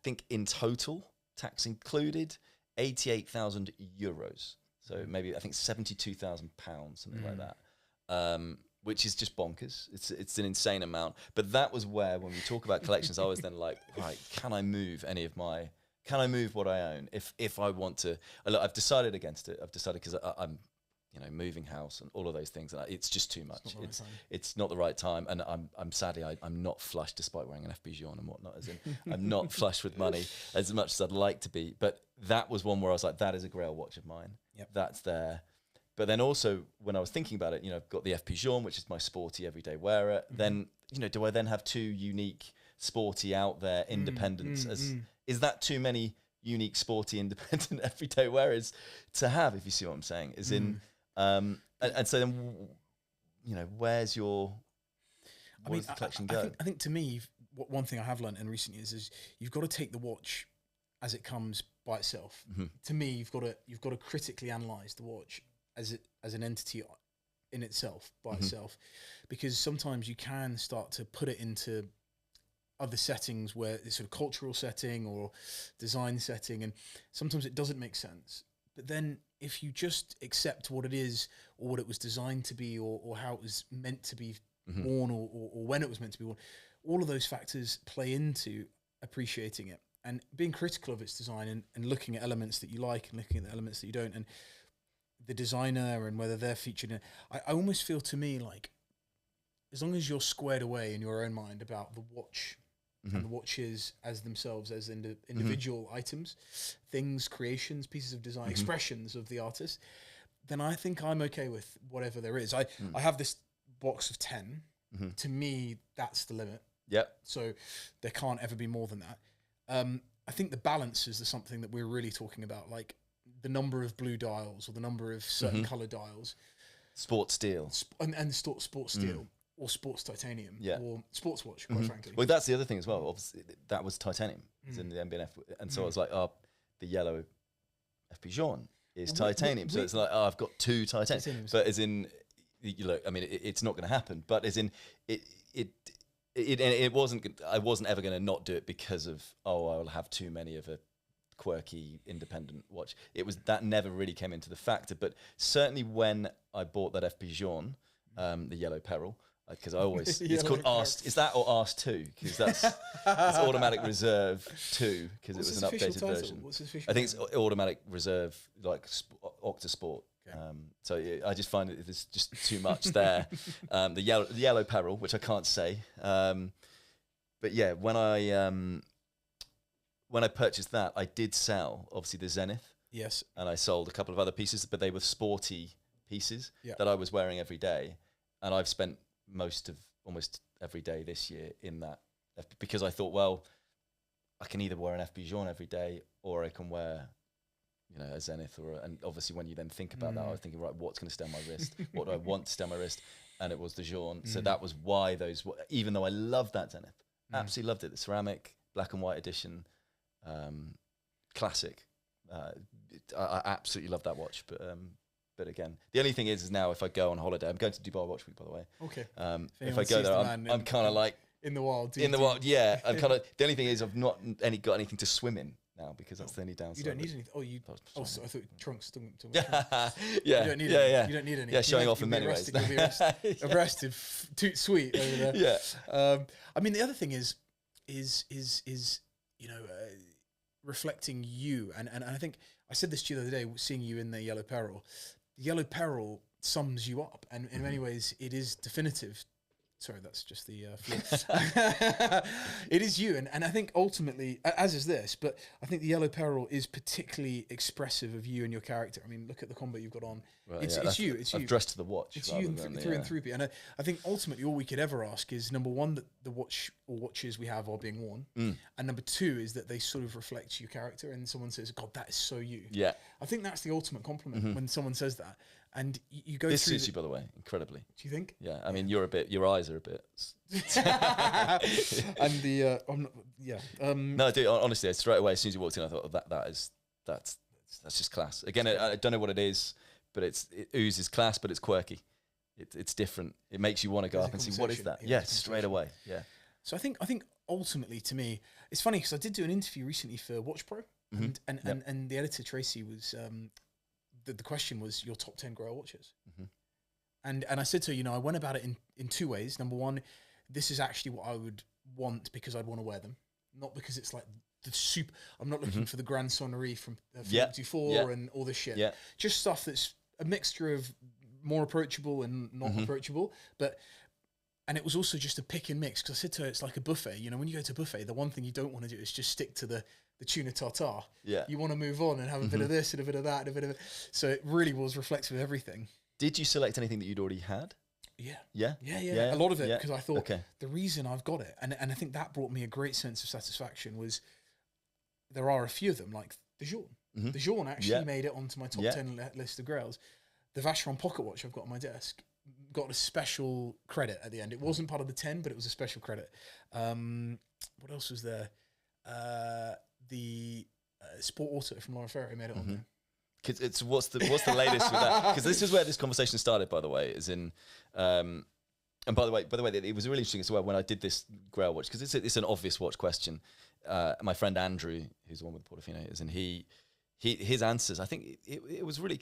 think in total, tax included, 88,000 euros. So maybe I think 72,000 pounds, something like that. Which is just bonkers. It's an insane amount. But that was where, when we talk about collections, I was then like, right, can I move what I own if I want to? Look, I've decided against it. I've decided because I'm, moving house and all of those things, and it's just too much. It's not the right time, and I'm sadly I'm not flush, despite wearing an FB Jean and whatnot. As in, I'm not flush with money as much as I'd like to be. But that was one where I was like, that is a Grail watch of mine. Yep. That's there. But then also, when I was thinking about it, I've got the FP Jean, which is my sporty everyday wearer. Then, do I then have 2 unique, sporty, out there independents? Is that too many unique, sporty, independent everyday wearers to have? If you see what I'm saying, and so then, where's your? Where does the collection go? I think to me, one thing I have learned in recent years is you've got to take the watch as it comes by itself. To me, you've got to critically analyze the watch as an entity in itself, by itself, because sometimes you can start to put it into other settings where it's sort of cultural setting or design setting, and sometimes it doesn't make sense. But then if you just accept what it is, or what it was designed to be, or how it was meant to be worn, or when it was meant to be worn, all of those factors play into appreciating it and being critical of its design, and looking at elements that you like and looking at the elements that you don't, and the designer and whether they're featured in it. I almost feel, to me, like as long as you're squared away in your own mind about the watch and the watches as themselves, as individual items, things, creations, pieces of design, expressions of the artist, then I think I'm okay with whatever there is. I have this box of 10. To me, that's the limit. Yep. So there can't ever be more than that. I think the balances are something that we're really talking about, like the number of blue dials or the number of certain color dials. Sports steel. And sports steel. Or sports titanium, or sports watch, quite frankly. Well, that's the other thing as well. Obviously, that was titanianium. It's in the MBNF, and so I was like, oh, the yellow FP Jaune is titanium. So it's like, oh, I've got 2 titaniums. But as in, you look, I mean, it's not going to happen. But as in, it wasn't. I wasn't ever going to not do it because of, oh, I'll have too many of a quirky independent watch. It was that never really came into the factor. But certainly when I bought that FP Jaune, the yellow peril. Because I always, it's called Arse, is that or Arse 2? Because that's it's automatic reserve 2, because it was an updated version. What's his official I think it's automatic reserve, like Octasport. Okay. So I just find that there's just too much there. The yellow peril, which I can't say. But yeah, when I purchased that, I did sell, obviously, the Zenith. Yes. And I sold a couple of other pieces, but they were sporty pieces that I was wearing every day. And I've spent almost every day this year in that, because I thought, well, I can either wear an FP Jaune every day, or I can wear, a Zenith, and obviously when you then think about that, I was thinking, right, what's going to stem my wrist? What do I want to stem my wrist? And it was the Jaune. So that was why even though I loved that Zenith, absolutely loved it, the ceramic black and white edition, classic. I absolutely love that watch, but again, the only thing is now if I go on holiday, I'm going to Dubai Watch Week, by the way. Okay. If I go there, I'm kind of like in the wild. Wild, yeah. I'm kind of. The only thing is I've not got anything to swim in now, because that's the only downside. You don't need anything. So I thought trunks. Yeah. You don't need any. You don't need any. Yeah, showing off in many ways. You'll be arrested. Too sweet over there. Yeah. I mean, the other thing is reflecting you, and I think I said this to you the other day, seeing you in the yellow peril. The yellow peril sums you up, and in many ways it is definitive. Sorry, that's just the floor. It is you, and I think ultimately, as is this, but I think the yellow peril is particularly expressive of you and your character. I mean, look at the combo you've got on. Right, it's you. It's you. I've dressed to the watch. It's you through and through. And I think ultimately all we could ever ask is, number one, that the watch or watches we have are being worn, and number two is that they sort of reflect your character. And someone says, "God, that is so you." Yeah. I think that's the ultimate compliment when someone says that. And you go this through. This suits you, by the way, incredibly. Do you think? Yeah, I mean, your eyes are a bit. And the, I'm not, yeah. No, dude, honestly, straight away, as soon as you walked in, I thought, that's just class. Again, I don't know what it is, but it oozes class, but it's quirky. It's different. It makes you want to go up and see, what is that? Yeah, straight away. Yeah. So I think ultimately, to me, it's funny because I did do an interview recently for Watch Pro, and the editor Tracy was. The question was your top 10 Grail watches. And I said to her, I went about it in two ways. Number one, this is actually what I would want because I'd want to wear them. Not because it's like the super, I'm not looking for the Grand Sonnerie from Philippe Dufour and all this shit. Yeah. Just stuff that's a mixture of more approachable and not approachable. And it was also just a pick and mix, because I said to her, it's like a buffet. When you go to a buffet, the one thing you don't want to do is just stick to the tuna tartare. Yeah. You want to move on and have a bit of this and a bit of that and a bit of it. So it really was reflective of everything. Did you select anything that you'd already had? Yeah. Yeah. A lot of it, because I thought the reason I've got it, and I think that brought me a great sense of satisfaction, was there are a few of them, like the Jaune. The Jaune actually made it onto my top 10 list of Grails. The Vacheron pocket watch I've got on my desk got a special credit at the end. It wasn't part of the 10, but it was a special credit. What else was there? The Sport Auto from Laura Ferrari made it on there. Cause it's what's the latest with that? Because this is where this conversation started, by the way. Is in, and by the way, it was really interesting as well when I did this Grail watch, because it's an obvious watch question. My friend Andrew, who's the one with the Portofino, is, and his answers, I think it was really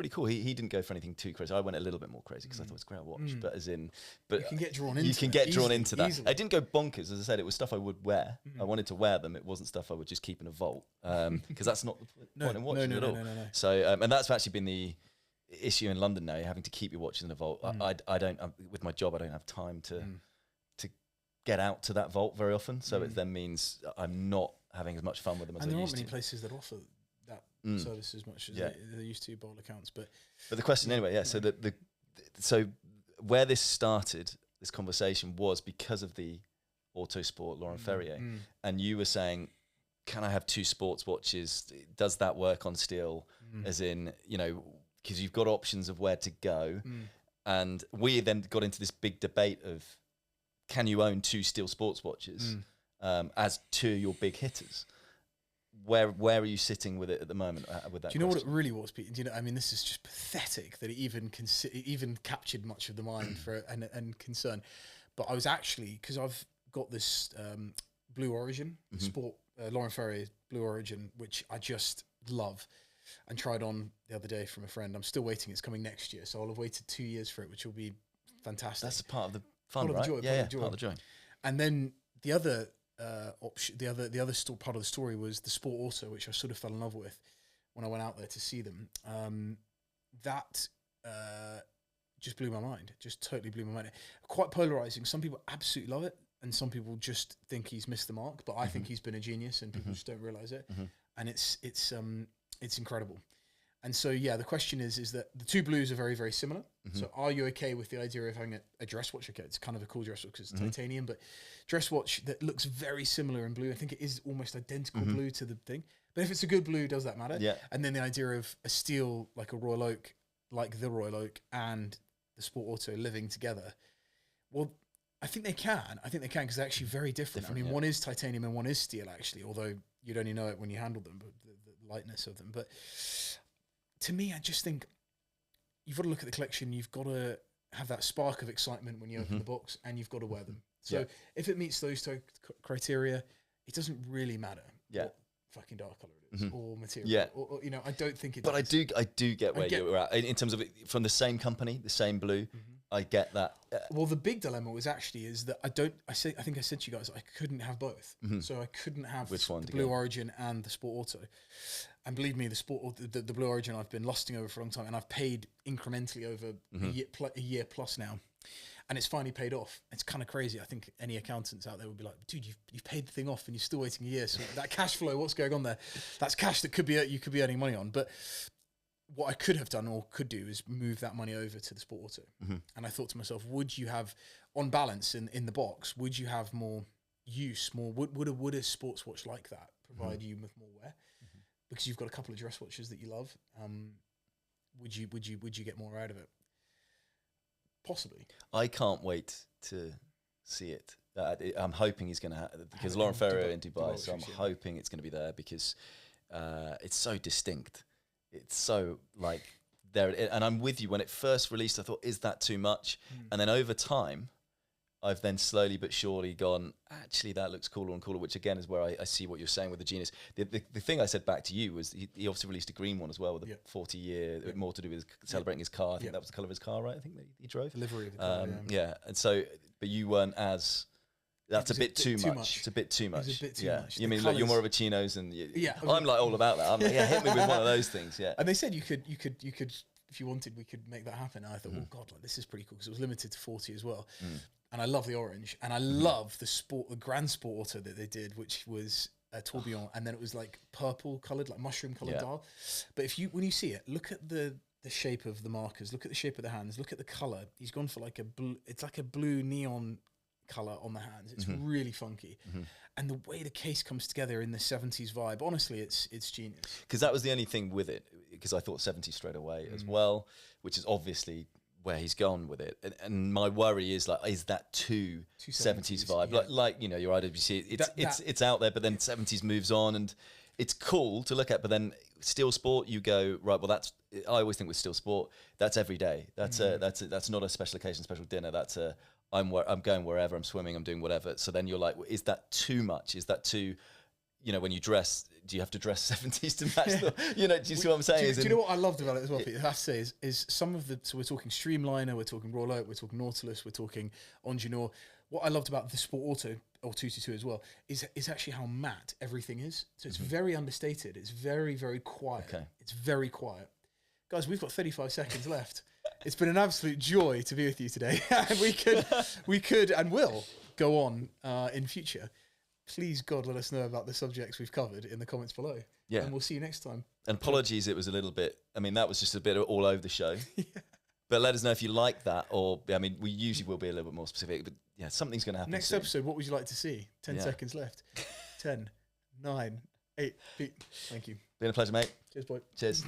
cool. He didn't go for anything too crazy. I went a little bit more crazy because I thought it was a Grail watch, but you can get drawn into. You can get drawn into that. Easily. I didn't go bonkers, as I said. It was stuff I would wear. I wanted to wear them. It wasn't stuff I would just keep in a vault, because that's not the point in watching at all. No. So, and that's actually been the issue in London now. You're having to keep your watches in a vault. I don't with my job. I don't have time to get out to that vault very often. So it then means I'm not having as much fun with them as I used to. And there aren't many places that offer that service as much as they used to, bowl accounts. But the question anyway, so so where this started, this conversation was because of the Autosport Laurent Ferrier. And you were saying, can I have 2 sports watches? Does that work on steel? As in, you know, because you've got options of where to go. And we then got into this big debate of, can you own 2 steel sports watches as 2 your big hitters? Where are you sitting with it at the moment? With that, do you know what it really was, Pete? Do you know? I mean, this is just pathetic that it even captured much of the mind for and concern. But I was actually, because I've got this Blue Origin sport, Laurent Ferrier Blue Origin, which I just love, and tried on the other day from a friend. I'm still waiting; it's coming next year, so I'll have waited 2 years for it, which will be fantastic. That's a part of the fun, part right? Of the joy, Part of the joy. And then the other option, the other part of the story was the Sport Auto, which I sort of fell in love with when I went out there to see them. That just blew my mind. Just totally blew my mind. Quite polarizing. Some people absolutely love it, and some people just think he's missed the mark. But I think he's been a genius, and people just don't realize it. And it's incredible. And so, yeah, the question is that the 2 blues are very, very similar. So are you okay with the idea of having a dress watch? Okay, it's kind of a cool dress watch because it's titanium, but dress watch that looks very similar in blue. I think it is almost identical blue to the thing. But if it's a good blue, does that matter? Yeah. And then the idea of a steel, like a Royal Oak, like the Royal Oak and the Sport Auto living together. Well, I think they can. Because they're actually very different. I mean, one is titanium and one is steel, actually, although you'd only know it when you handle them, but the lightness of them. But to me, I just think you've got to look at the collection. You've got to have that spark of excitement when you open the box, and you've got to wear them. So if it meets those 2 criteria, it doesn't really matter what fucking dark color it is or material. Or, you know, I don't think it does. But I do get where you're at in terms of it, from the same company, the same blue. I get that. Well, the big dilemma was actually is that I think I said to you guys I couldn't have both. So I couldn't have the Blue Origin and the Sport Auto. And believe me, the Blue Origin I've been lusting over for a long time, and I've paid incrementally over a year plus now, and it's finally paid off. It's kind of crazy. I think any accountants out there would be like, "Dude, you've paid the thing off, and you're still waiting a year. So that cash flow, what's going on there? That's cash that you could be earning money on." But what I could have done or could do is move that money over to the Sport Auto. And I thought to myself, would you have, on balance in the box, would you have more use, would a sports watch like that provide you with more wear? Because you've got a couple of dress watches that you love. Would you get more out of it? Possibly. I can't wait to see it. I'm hoping he's going to because Laurent Ferrier in Dubai, so I'm hoping it's going to be there because it's so distinct. It's so like there, and I'm with you. When it first released, I thought, is that too much? And then over time, I've then slowly but surely gone, actually, that looks cooler and cooler, which again is where I see what you're saying with the genius. The thing I said back to you was he obviously released a green one as well with a 40-year, more to do with celebrating his car. I think that was the colour of his car, right? I think that he drove. The livery of the car, and so, but you weren't as... That's a bit too much. It's a bit too much. It's a bit too much. You mean like you're more of a chinos and I'm like all about that. I'm like, hit me with one of those things. Yeah. And they said you could if you wanted, we could make that happen. And I thought, oh god, like this is pretty cool because it was limited to 40 as well. And I love the orange, and I love the Grand Sport Auto that they did, which was a tourbillon, and then it was like purple coloured, like mushroom coloured dial. But when you see it, look at the shape of the markers, look at the shape of the hands, look at the colour. He's gone for like a blue. It's like a blue neon colour on the hands. It's really funky, and the way the case comes together in the 70s vibe, honestly, it's genius. Because that was the only thing with it, because I thought 70s straight away as well, which is obviously where he's gone with it. And my worry is like, is that too 70s vibe? Yeah. Like you know, your IWC, it's out there, but then 70s moves on, and it's cool to look at. But then Steel Sport, you go right. Well, I always think with Steel Sport, that's every day. That's not a special occasion, special dinner. That's I'm going wherever, I'm swimming, I'm doing whatever. So then you're like, is that too much? Is that too, you know, when you dress, do you have to dress 70s to match the, you know, do you see what I'm saying? Do you know what I loved about it as well, Pete? I have to say is some of the, so we're talking Streamliner, we're talking Royal Oak, we're talking Nautilus, we're talking Engineur. What I loved about the Sport Auto, or 222 as well, is actually how matte everything is. So it's very understated. It's very, very quiet. Okay. It's very quiet. Guys, we've got 35 seconds left. It's been an absolute joy to be with you today. And we could and will go on in future, please God, let us know about the subjects we've covered in the comments below. Yeah. And we'll see you next time. And apologies, it was a little bit, I mean, that was just a bit all over the show. Yeah. But let us know if you like that, or, I mean, we usually will be a little bit more specific, but yeah, something's going to happen Next soon. episode, what would you like to see? 10 seconds left. 10, 9, 8, 8. Thank you. Been a pleasure, mate. Cheers, boy. Cheers.